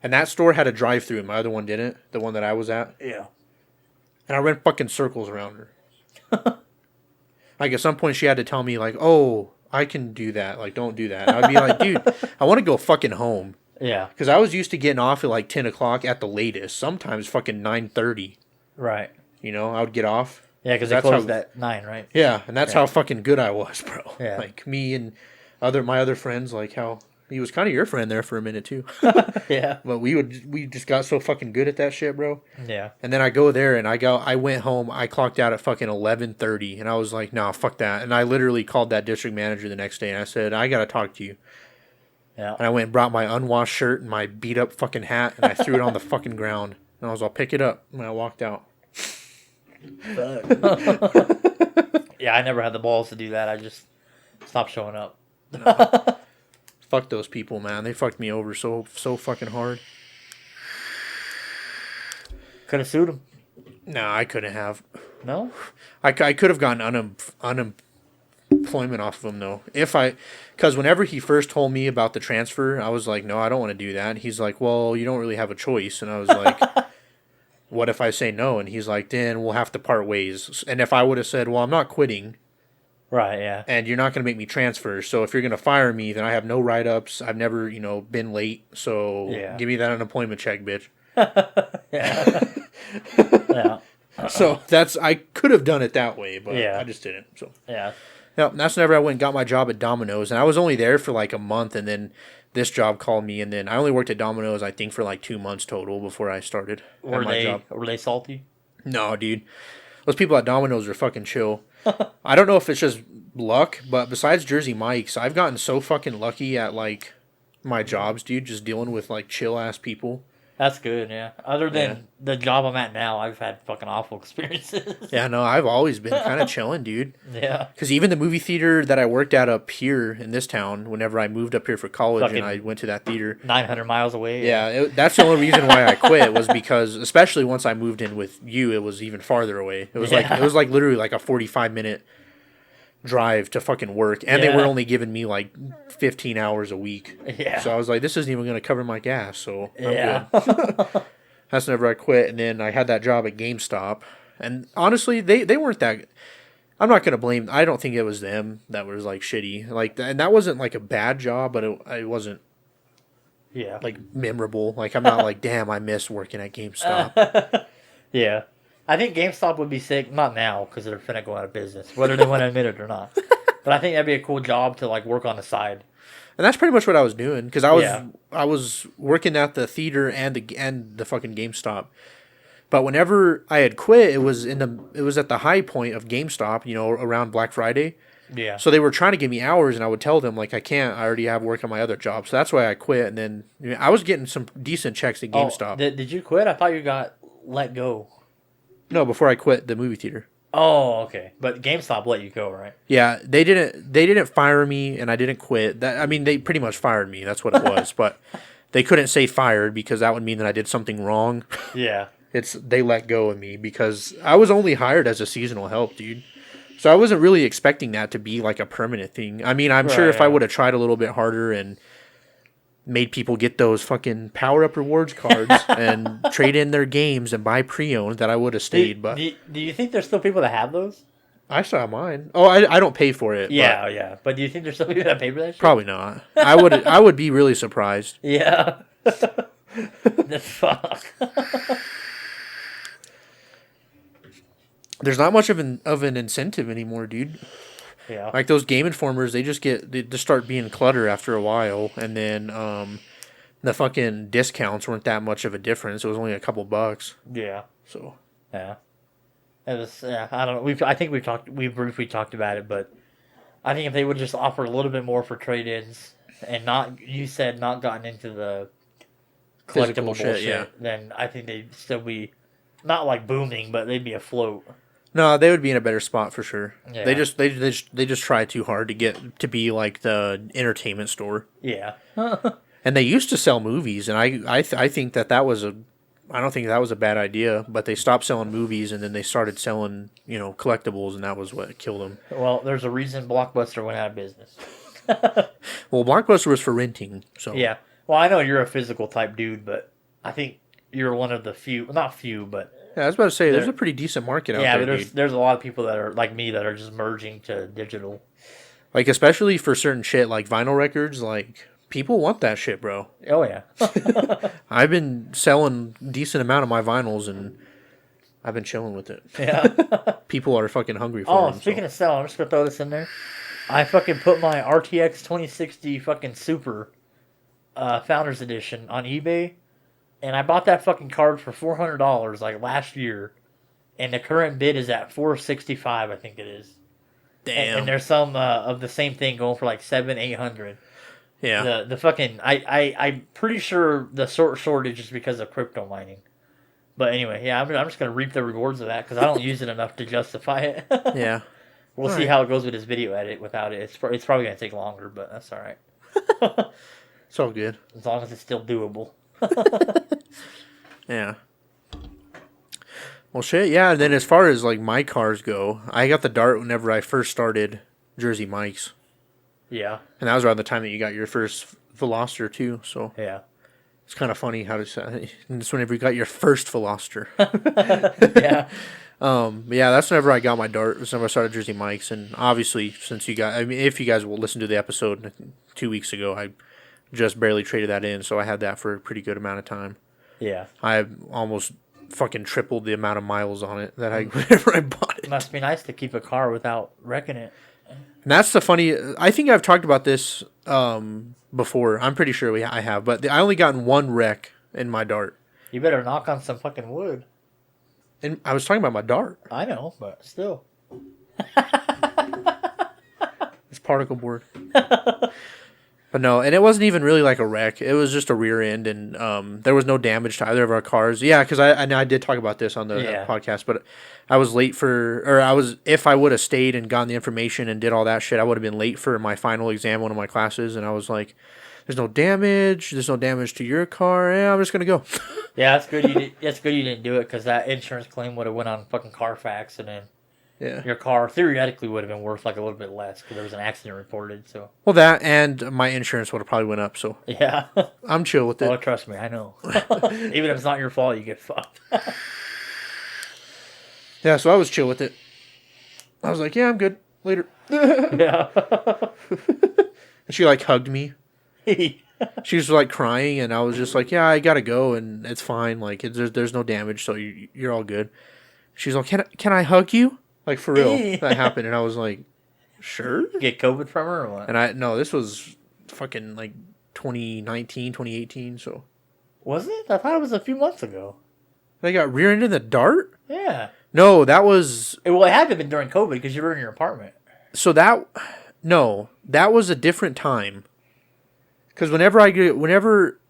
And that store had a drive-thru and my other one didn't, the one that I was at. Yeah. And I ran fucking circles around her. Like, at some point she had to tell me, like, oh, I can do that. Like, don't do that. And I'd be like, dude, I want to go fucking home. Yeah. Because I was used to getting off at like 10 o'clock at the latest. Sometimes fucking 9:30. Right. I would get off. Yeah, because they That's closed how- at 9, right? Yeah, and that's how fucking good I was, bro. Yeah. Like, me and my other friends, like, how he was kind of your friend there for a minute too. Yeah. But we just got so fucking good at that shit, bro. Yeah. And then I go there and I went home. I clocked out at fucking 11:30, and I was like, nah, fuck that. And I literally called that district manager the next day, and I said, I gotta talk to you. Yeah. And I went and brought my unwashed shirt and my beat up fucking hat, and I threw it on the fucking ground. And I was all, pick it up, and I walked out. Yeah, I never had the balls to do that. I just stopped showing up. Fuck those people, man. They fucked me over so fucking hard. Could have sued him. No, I couldn't have. No? I could have gotten unemployment off of him, though. Because whenever he first told me about the transfer, I was like, no, I don't want to do that. And he's like, well, you don't really have a choice. And I was like, what if I say no? And he's like, then we'll have to part ways. And if I would have said, well, I'm not quitting, Right, yeah. and you're not going to make me transfer, so if you're going to fire me, then I have no write-ups. I've never, been late, so Yeah. give me that unemployment check, bitch. Yeah. So I could have done it that way, but Yeah. I just didn't. So Yeah. yeah, that's whenever I went and got my job at Domino's, and I was only there for like a month, and then this job called me, and then I only worked at Domino's, I think, for like 2 months total before I started at Were my they job. were they salty? No, dude. Those people at Domino's are fucking chill. I don't know if it's just luck, but besides Jersey Mike's, I've gotten so fucking lucky at like my jobs, dude, just dealing with like chill ass people. That's good, yeah. Other than the job I'm at now, I've had fucking awful experiences. Yeah, no, I've always been kind of chilling, dude. Yeah. Because even the movie theater that I worked at up here in this town, whenever I moved up here for college Fucking- and I went to that theater, 900 miles away. yeah, that's the only reason why I quit was because, especially once I moved in with you, it was even farther away. It was like literally like a 45-minute drive to fucking work, and they were Yeah. only giving me like 15 hours a week. Yeah. So I was like, this isn't even going to cover my gas, so I'm Yeah. good. That's whenever I quit, and then I had that job at GameStop, and honestly, they weren't that. I'm not gonna blame. I don't think it was them that was like shitty. Like, and that wasn't like a bad job, but it wasn't Yeah. like memorable. Like, I'm not like, damn, I miss working at GameStop. Yeah. I think GameStop would be sick, not now, because they're finna go out of business, whether they want to admit it or not. But I think that'd be a cool job to, like, work on the side. And that's pretty much what I was doing because Yeah. I was working at the theater and the fucking GameStop. But whenever I had quit, it was at the high point of GameStop, you know, around Black Friday. Yeah. So they were trying to give me hours, and I would tell them like I can't. I already have work on my other job, so that's why I quit. And then I was getting some decent checks at GameStop. Oh, did you quit? I thought you got let go. No, before I quit the movie theater. Oh, okay. But GameStop let you go, right? Yeah, they didn't fire me, and I didn't quit. They pretty much fired me. That's what it was. But they couldn't say fired because that would mean that I did something wrong. Yeah. They let go of me because I was only hired as a seasonal help, dude. So I wasn't really expecting that to be like a permanent thing. I mean, I'm sure if I Right. would have tried a little bit harder and made people get those fucking power up rewards cards and trade in their games and buy pre-owned, that I would have stayed. But Do you think there's still people that have those? I still have mine. Oh, I don't pay for it. Yeah, yeah. But do you think there's still people that pay for that shit? Probably not. I would be really surprised. Yeah. The fuck. There's not much of an incentive anymore, dude. Yeah. Like those Game Informers, they just start being clutter after a while, and then the fucking discounts weren't that much of a difference. It was only a couple bucks. Yeah. So Yeah. It was, yeah, I don't know. I think we briefly talked about it, but I think if they would just offer a little bit more for trade-ins and not gotten into the Physical collectible shit, bullshit, yeah. then I think they'd still be not like booming, but they'd be afloat. no, they would be in a better spot for sure. Yeah. They just try too hard to get to be like the entertainment store. Yeah. And they used to sell movies, and I think that was I don't think that was a bad idea, but they stopped selling movies, and then they started selling, you know, collectibles, and that was what killed them. Well, there's a reason Blockbuster went out of business. Well, Blockbuster was for renting, so Yeah. Well, I know you're a physical type dude, but I think you're one of the few, not few, but Yeah, I was about to say, there's There- a pretty decent market out yeah, there, but dude. there's a lot of people that are like me that are just merging to digital. Like, especially for certain shit, like vinyl records, like, people want that shit, bro. Oh yeah. I've been selling decent amount of my vinyls, and I've been chilling with it. Yeah. People are fucking hungry for Oh, them. speaking of selling, I'm just gonna throw this in there. I fucking put my RTX 2060 fucking Super Founders Edition on eBay, and I bought that fucking card for $400 like last year, and the current bid is at $465, I think it is. Damn. And there's some of the same thing going for like $700-800. Yeah. The fucking I'm pretty sure the shortage is because of crypto mining. But anyway, yeah, I'm just gonna reap the rewards of that because I don't use it enough to justify it. Yeah. We'll see Alright. how it goes with this video edit without it. It's probably gonna take longer, but that's all right It's all good. as long as it's still doable. Yeah. Well, shit, yeah. And then as far as, like, my cars go, I got the Dart whenever I first started Jersey Mike's. Yeah, And that was around the time that you got your first Veloster, too. So yeah, it's kind of funny how to say it's whenever you got your first Veloster. yeah, But yeah, that's whenever I got my Dart. Was whenever I started Jersey Mike's. And obviously, since if you guys will listen to the episode 2 weeks ago, I just barely traded that in. So I had that for a pretty good amount of time. yeah. I almost fucking tripled the amount of miles on it that whenever I bought it. Must be nice to keep a car without wrecking it. And that's the funny. I think I've talked about this before. I'm pretty sure I have, but I only gotten one wreck in my dart. You better knock on some fucking wood. And I was talking about my dart. I know, but still. It's particle board. But no, and it wasn't even really like a wreck. It was just a rear end, and there was no damage to either of our cars. Yeah, because I did talk about this on the podcast, but I was late if I would have stayed and gotten the information and did all that shit, I would have been late for my final exam, one of my classes, and I was like, there's no damage to your car. Yeah, I'm just going to go. Yeah, that's good. That's good you didn't do it, because that insurance claim would have went on fucking Carfax, and then your car theoretically would have been worth like a little bit less because there was an accident reported. So well, that and my insurance would have probably went up. So yeah, I'm chill with it. Oh, trust me, I know. Even if it's not your fault, you get fucked. Yeah, so I was chill with it. I was like, yeah, I'm good. Later. Yeah. And she like hugged me. She was like crying, and I was just like, yeah, I gotta go, and it's fine. Like there's no damage, so you're all good. She's like, can I hug you? Like for real, that happened, and I was like, sure. Get COVID from her or what? And this was fucking like 2019, 2018. So was it? I thought it was a few months ago. They got rear-ended in the dart. Yeah. No, that was. Well, it had to have been during COVID because you were in your apartment. So that was a different time. Because whenever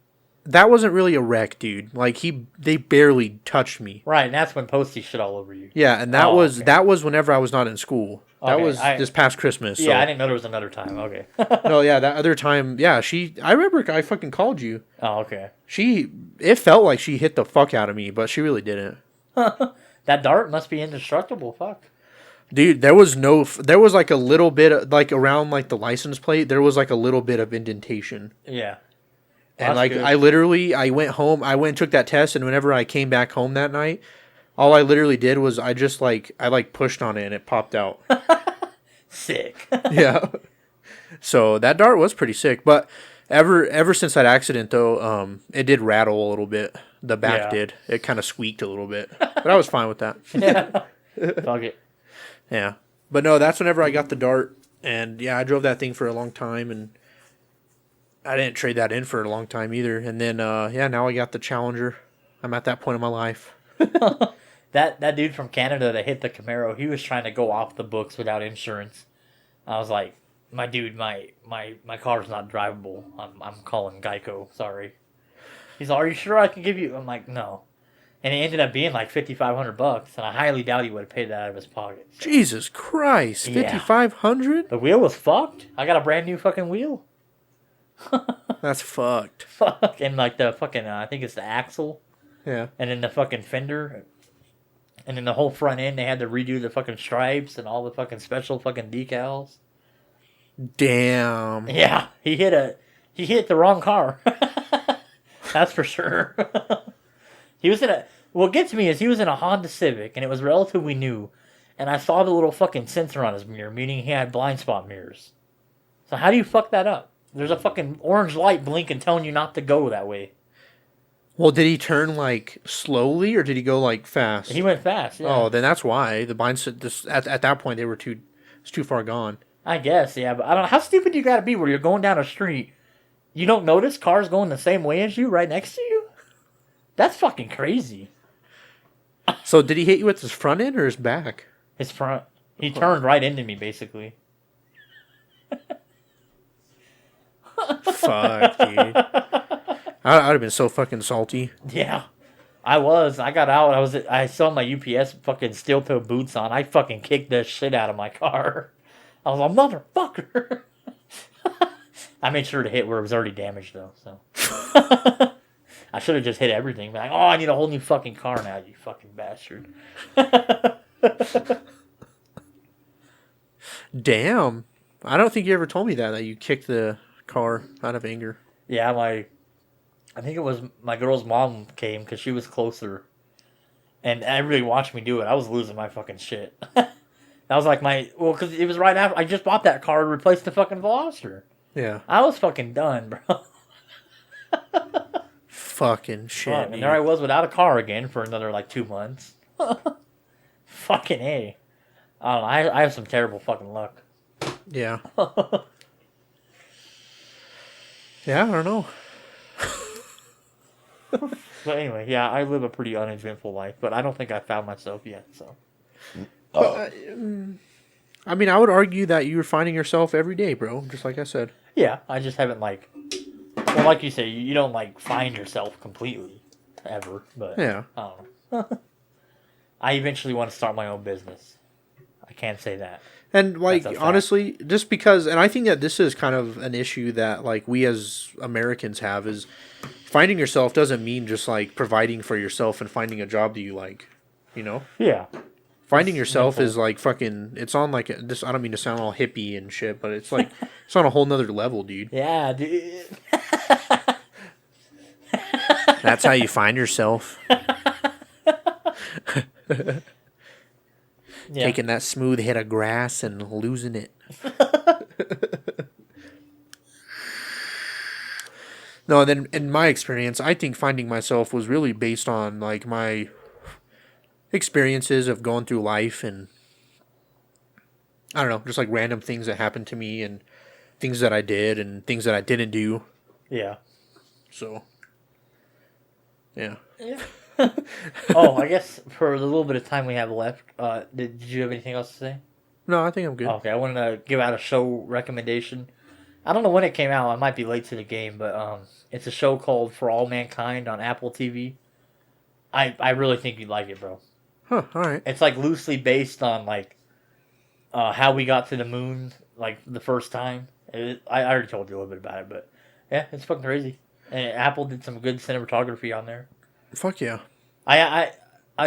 that wasn't really a wreck, dude. Like they barely touched me. Right, and that's when Posty shit all over you. Yeah, and that was whenever I was not in school. That was this past Christmas. Yeah, I didn't know there was another time. Okay. No, yeah, that other time. Yeah, I remember I fucking called you. Oh, okay. It felt like she hit the fuck out of me, but she really didn't. That dart must be indestructible. Fuck. Dude, there was like a little bit of, like around like the license plate, there was like a little bit of indentation. Yeah. And like good. I went home, I went and took that test, and whenever I came back home that night, all I literally did was I pushed on it and it popped out. Sick. Yeah. So that dart was pretty sick, but ever since that accident though, it did rattle a little bit. The back did. It kind of squeaked a little bit, but I was fine with that. Yeah. Fuck it. Yeah. But no, that's whenever I got the dart, and yeah, I drove that thing for a long time, and I didn't trade that in for a long time either. And then now I got the Challenger. I'm at that point in my life. That dude from Canada that hit the Camaro, he was trying to go off the books without insurance. I was like, my dude, my car's not drivable. I'm calling Geico. Sorry. He's like, are you sure I can give you? I'm like, no. And it ended up being like $5,500, and I highly doubt he would have paid that out of his pocket. So. Jesus Christ, $5,500? The wheel was fucked. I got a brand new fucking wheel. That's fucked. Fuck, and like the fucking, I think it's the axle. Yeah. And then the fucking fender. And then the whole front end, they had to redo the fucking stripes and all the fucking special fucking decals. Damn. Yeah, he hit the wrong car. That's for sure. He was what gets me is he was in a Honda Civic, and it was relatively new. And I saw the little fucking sensor on his mirror, meaning he had blind spot mirrors. So how do you fuck that up? There's a fucking orange light blinking telling you not to go that way. Well, did he turn like slowly, or did he go like fast? He went fast. Yeah. Oh, then that's why the blind. At that point, it's too far gone. I guess, yeah, but I don't know how stupid you gotta be where you're going down a street, you don't notice cars going the same way as you right next to you. That's fucking crazy. So did he hit you with his front end or his back? His front. He turned right into me, basically. Fuck, dude. I'd have been so fucking salty. Yeah. I was. I got out. I saw my UPS fucking steel toe boots on. I fucking kicked the shit out of my car. I was like, motherfucker. I made sure to hit where it was already damaged, though. So I should have just hit everything. Like, oh, I need a whole new fucking car now, you fucking bastard. Damn. I don't think you ever told me that you kicked the car out of anger. Yeah, I think it was my girl's mom came because she was closer. And everybody watched me do it. I was losing my fucking shit. That was like because it was right after I just bought that car to replace the fucking Veloster. Yeah. I was fucking done, bro. Fucking shit. Fuck, and there I was without a car again for another like 2 months. Fucking A. I don't know. I have some terrible fucking luck. Yeah. Yeah, I don't know. But anyway, yeah, I live a pretty uneventful life, but I don't think I found myself yet. So I mean, I would argue that you're finding yourself every day, bro. Just like I said. yeah, I just haven't well, like you say, you don't like find yourself completely ever. But Yeah. I don't know. I eventually want to start my own business. I can't say that. And like That's a fact. honestly, just because, and I think that this is kind of an issue that like we as Americans have is finding yourself doesn't mean just like providing for yourself and finding a job that you like, you know. Yeah. Finding yourself is like fucking. It's on like this. I don't mean to sound all hippie and shit, but it's like it's on a whole nother level, dude. Yeah, dude. That's how you find yourself. Yeah. Taking that smooth hit of grass and losing it. No, then in my experience, I think finding myself was really based on like my experiences of going through life and I don't know, just like random things that happened to me and things that I did and things that I didn't do. Yeah. So, yeah. Oh, I guess for the little bit of time we have left, did you have anything else to say? No, I think I'm good. Okay, I wanted to give out a show recommendation. I don't know when it came out. I might be late to the game, but it's a show called For All Mankind on Apple TV. I really think you'd like it, bro. Huh, all right. It's like loosely based on like how we got to the moon, like the first time. I already told you a little bit about it, but yeah, it's fucking crazy. And Apple did some good cinematography on there. Fuck yeah. I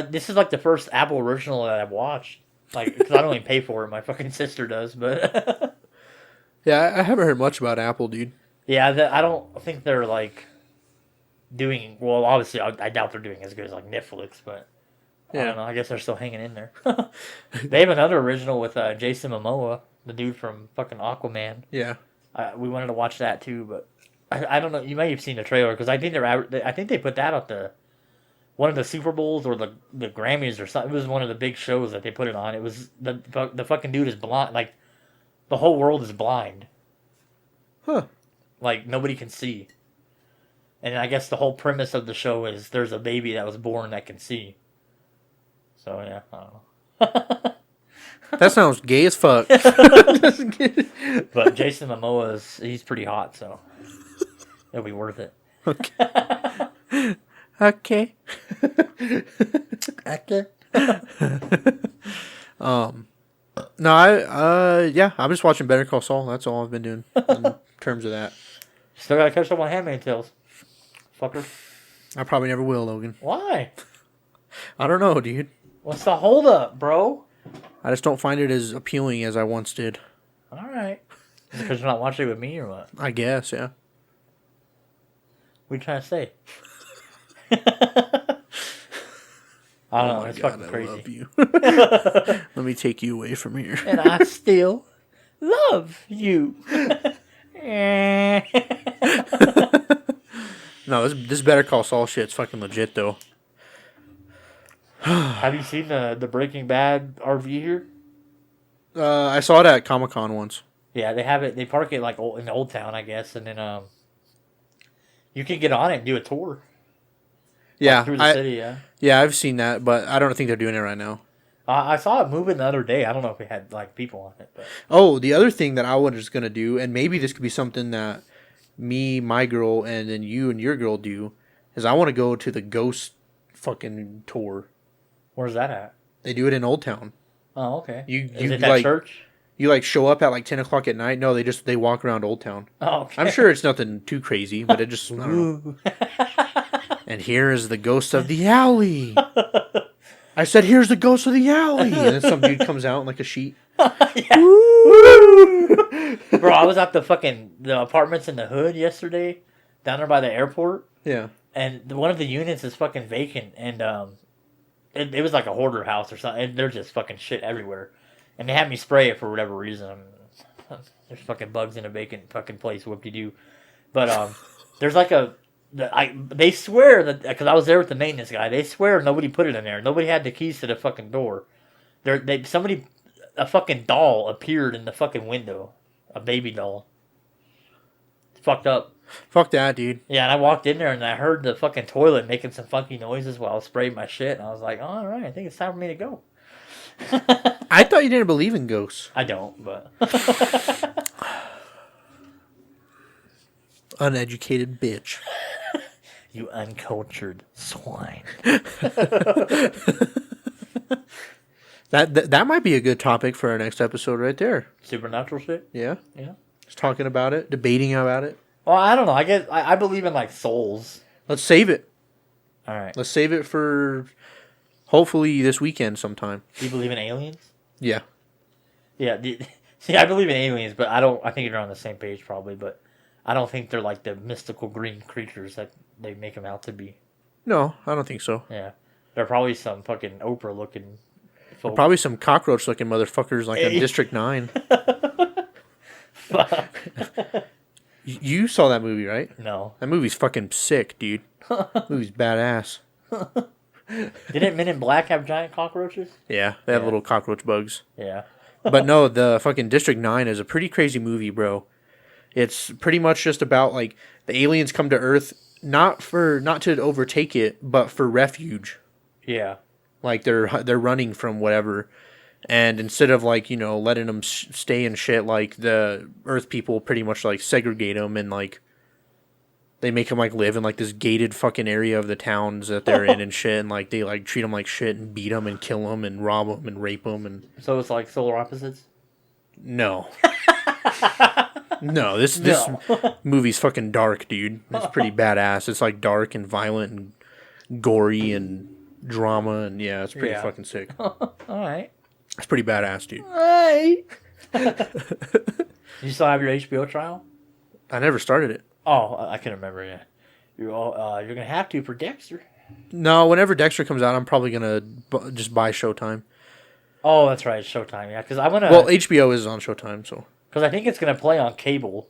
this is like the first Apple original that I've watched. Like, because I don't even pay for it. My fucking sister does, but Yeah, I haven't heard much about Apple, dude. yeah, I don't think they're like doing well. Obviously, I doubt they're doing as good as like Netflix, but I Yeah. don't know. I guess they're still hanging in there. They have another original with Jason Momoa, the dude from fucking Aquaman. Yeah. We wanted to watch that too, but I don't know. You may have seen the trailer because I think they put that at one of the Super Bowls or the Grammys or something. It was one of the big shows that they put it on. It was the fucking dude is blind. Like the whole world is blind. Huh. Like nobody can see. And I guess the whole premise of the show is there's a baby that was born that can see. So yeah, I don't know. That sounds gay as fuck. But Jason Momoa he's pretty hot, so it'll be worth it. Okay. Actor. No, I'm just watching Better Call Saul. That's all I've been doing in terms of that. Still gotta catch up on Handmaid's Tales. Fucker. I probably never will, Logan. Why? I don't know, dude. What's the holdup, bro? I just don't find it as appealing as I once did. Alright. Because you're not watching it with me or what? I guess, yeah. What are you trying to say? I don't know. It's fucking crazy. Love you. Let me take you away from here. And I still love you. No, this Better Call Saul shit's fucking legit, though. Have you seen the Breaking Bad RV here? I saw it at Comic-Con once. Yeah, they have it. They park it like in Old Town, I guess, and then you can get on it and do a tour. Yeah, Through the city, yeah. Yeah, I've seen that, but I don't think they're doing it right now. I saw it moving the other day. I don't know if it had like people on it, but Oh, the other thing that I was just gonna do, and maybe this could be something that me, my girl, and then you and your girl do, is I want to go to the Ghost fucking tour. where's that at? They do it in Old Town. Oh, okay. You Is it that like church? you like show up at like 10 o'clock at night. No, they walk around Old Town. Oh, okay. I'm sure it's nothing too crazy, but it just I don't know. And here is the ghost of the alley. I said, "Here's the ghost of the alley," and then some dude comes out in like a sheet. Bro, I was at the apartments in the hood yesterday, down there by the airport, Yeah. and one of the units is fucking vacant, and it was like a hoarder house or something. And there's just fucking shit everywhere, and they had me spray it for whatever reason. There's fucking bugs in a vacant fucking place. Whoop-de-doo. But there's like they swear that because I was there with the maintenance guy, they swear nobody put it in there. Nobody had the keys to the fucking door. Somebody a fucking doll appeared in the fucking window. A baby doll. It's fucked up. Fuck that, dude. Yeah, and I walked in there and I heard the fucking toilet making some funky noises while I was spraying my shit. And I was like, oh, all right, I think it's time for me to go. I thought you didn't believe in ghosts. I don't, but... Uneducated bitch. You uncultured swine. That might be a good topic for our next episode right there. Supernatural shit? Yeah? Yeah. Just talking about it, debating about it. Well, I don't know. I guess I believe in, like, souls. Let's save it. All right. Let's save it for hopefully this weekend sometime. Do you believe in aliens? Yeah. Yeah. See, I believe in aliens, but I think you're on the same page probably, but I don't think they're like the mystical green creatures that they make them out to be. No, I don't think so. Yeah. They're probably some fucking Oprah-looking folks. Probably some cockroach-looking motherfuckers like on District 9. Fuck. You saw that movie, right? No. That movie's fucking sick, dude. That movie's badass. Didn't Men in Black have giant cockroaches? Yeah, they have little cockroach bugs. Yeah. But no, the fucking District 9 is a pretty crazy movie, bro. It's pretty much just about, like, the aliens come to Earth not to overtake it, but for refuge. Yeah. Like, they're running from whatever. And instead of, like, you know, letting them stay and shit, like, the Earth people pretty much, like, segregate them and, like, they make them, like, live in, like, this gated fucking area of the towns that they're in and shit. And, like, they, like, treat them like shit and beat them and kill them and rob them and rape them. And So it's like solar opposites? no. No, this movie's fucking dark, dude. It's pretty badass. It's, like, dark and violent and gory and drama. And, yeah, it's pretty fucking sick. All right. It's pretty badass, dude. Hey. You still have your HBO trial? I never started it. Oh, I can remember. Yeah, you're gonna have to for Dexter. No, whenever Dexter comes out, I'm probably gonna just buy Showtime. Oh, that's right, it's Showtime. Yeah, because I wanna. Well, HBO is on Showtime, so. Because I think it's gonna play on cable,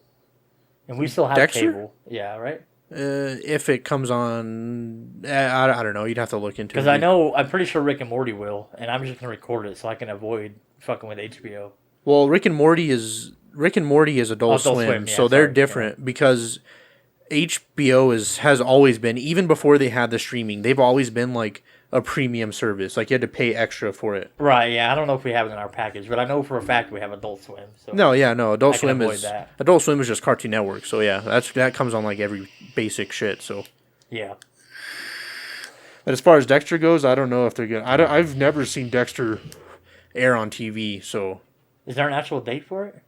and we still have Dexter? cable. Yeah, right. If it comes on, I don't know. You'd have to look into it. Because I know I'm pretty sure Rick and Morty will, and I'm just gonna record it so I can avoid fucking with HBO. Well, Rick and Morty is Adult Swim, yeah, so they're sorry, different because HBO has always been, even before they had the streaming, they've always been like a premium service. Like you had to pay extra for it. Right. Yeah. I don't know if we have it in our package, but I know for a fact we have Adult Swim. So No, Adult I can Swim avoid is that. Adult Swim is just Cartoon Network. So yeah, that comes on like every basic shit. So. Yeah. But as far as Dexter goes, I don't know if they're good. I've never seen Dexter air on TV. So Is there an actual date for it?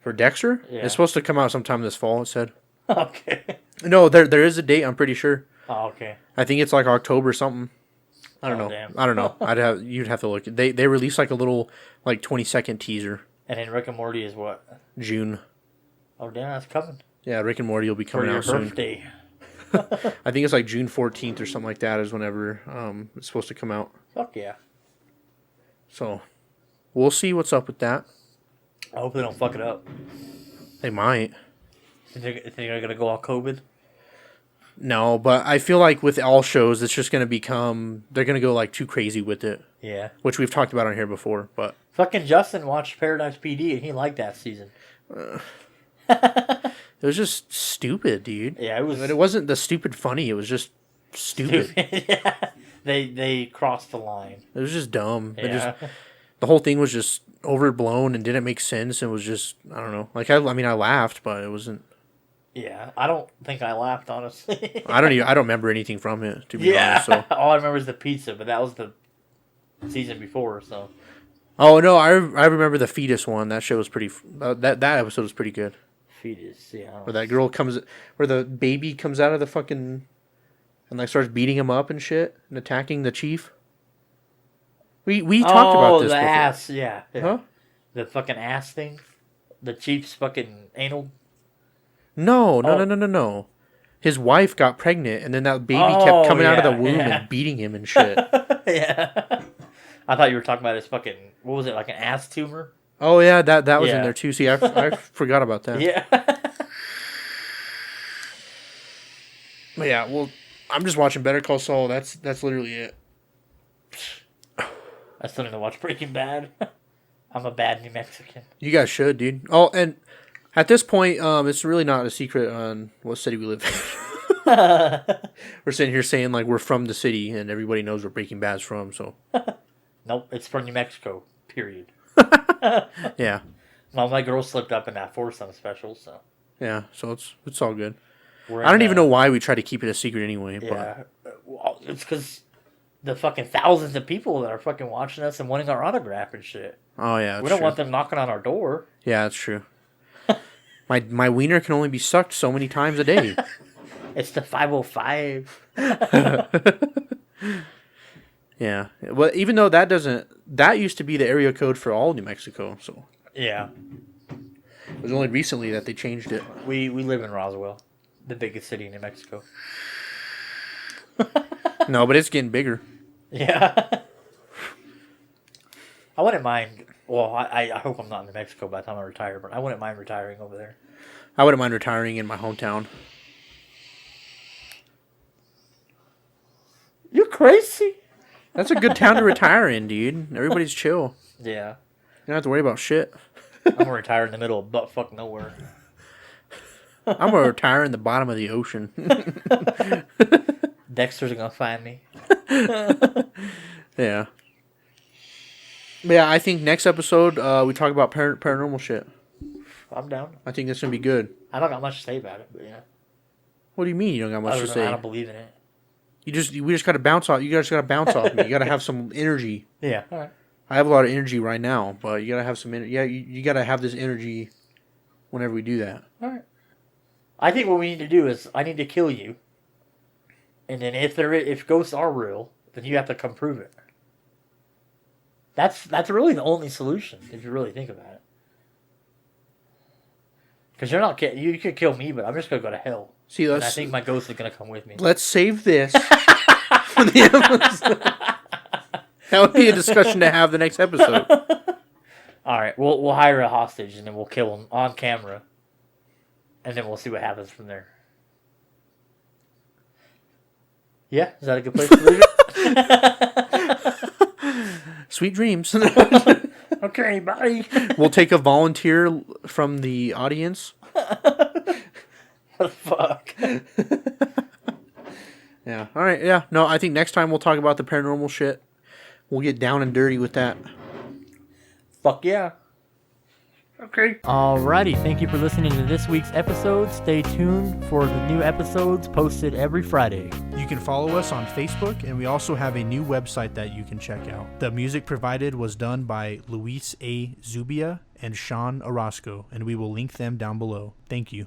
for Dexter, Yeah. it's supposed to come out sometime this fall. It said. Okay. No, there is a date. I'm pretty sure. Oh, okay. I think it's like October something. I don't Oh, know. damn. I don't know. You'd have to look. They released like a little like 20-second teaser. And then Rick and Morty is what? June. Oh, damn, that's coming. Yeah, Rick and Morty will be For coming your out soon. birthday. I think it's like June 14th or something like that is whenever it's supposed to come out. Fuck yeah. So we'll see what's up with that. I hope they don't fuck it up. They might. Think they're gonna go all COVID? No, but I feel like with all shows, it's just going to they're going to go like too crazy with it, Yeah. which we've talked about on here before. But Fucking Justin watched Paradise PD and he liked that season. it was just stupid, dude. Yeah, it was. But it wasn't the stupid funny. It was just stupid. Yeah. They crossed the line. It was just dumb. Yeah. The whole thing was just overblown and didn't make sense. And was just, I don't know. Like, I mean, I laughed, but it wasn't. Yeah. I don't think I laughed, honestly. I don't remember anything from it, to be Yeah. honest. So. All I remember is the pizza, but that was the season before, so. Oh, no, I remember the fetus one. That shit was pretty, that episode was pretty good. Fetus, yeah. Where that girl where the baby comes out of the fucking, and like starts beating him up and shit and attacking the chief. We talked about this the before. ass, yeah. Huh? The fucking ass thing. The chief's fucking anal. No. Oh. His wife got pregnant, and then that baby Oh, kept coming out of the yeah, womb yeah. and beating him and shit. Yeah. I thought you were talking about his fucking, what was it, like an ass tumor? Oh yeah, that was in Yeah. there too. See, I forgot about that. Yeah. But yeah, well, I'm just watching Better Call Saul. That's literally it. I still need to watch Breaking Bad. I'm a bad New Mexican. You guys should, dude. Oh, and at this point, it's really not a secret on what city we live in. We're sitting here saying like we're from the city, and everybody knows where Breaking Bad's from. So Nope, it's from New Mexico. Period. yeah, Well, my girl slipped up in that foursome special, so yeah. So it's all good. we're I don't in even the- know why we try to keep it a secret anyway. But Yeah, well, it's because the fucking thousands of people that are fucking watching us and wanting our autograph and shit. oh yeah, We that's don't true. want them knocking on our door. Yeah, that's true. My wiener can only be sucked so many times a day. It's the 505. Yeah. Well, even though that used to be the area code for all New Mexico, so Yeah, it was only recently that they changed it. we live in Roswell, the biggest city in New Mexico. No, but it's getting bigger. Yeah. I wouldn't mind. Well, I hope I'm not in New Mexico by the time I retire, but I wouldn't mind retiring over there. I wouldn't mind retiring in my hometown. You crazy? That's a good town to retire in, dude. Everybody's chill. Yeah. You don't have to worry about shit. I'm gonna retire in the middle of buttfuck nowhere. I'm gonna retire in the bottom of the ocean. Dexter's gonna find me. Yeah. But yeah, I think next episode we talk about paranormal shit. I'm down. I think that's gonna be good. I don't got much to say about it, but yeah. What do you mean you don't got much Other to than I say? don't believe in it. We just gotta bounce off. You guys gotta bounce off me. You gotta have some energy. Yeah. All right. I have a lot of energy right now, but you gotta have some energy. Yeah, you gotta have this energy whenever we do that. All right. I think what we need to do is I need to kill you, and then if ghosts are real, then you have to come prove it. That's really the only solution if you really think about it. Because you're not you could kill me, but I'm just gonna go to hell. See, And I let's think my ghost is gonna come with me. let's save this for the episode. That would be a discussion to have the next episode. All right, we'll hire a hostage and then we'll kill him on camera, and then we'll see what happens from there. Yeah, is that a good place to leave it? Sweet dreams. Okay, bye. We'll take a volunteer from the audience. Fuck. Yeah. All right. Yeah. No, I think next time we'll talk about the paranormal shit. We'll get down and dirty with that. Fuck yeah. Okay. Alrighty, thank you for listening to this week's episode. Stay tuned for the new episodes posted every Friday. You can follow us on Facebook, and we also have a new website that you can check out. The music provided was done by Luis A. Zubia and Sean Orozco, and we will link them down below. Thank you.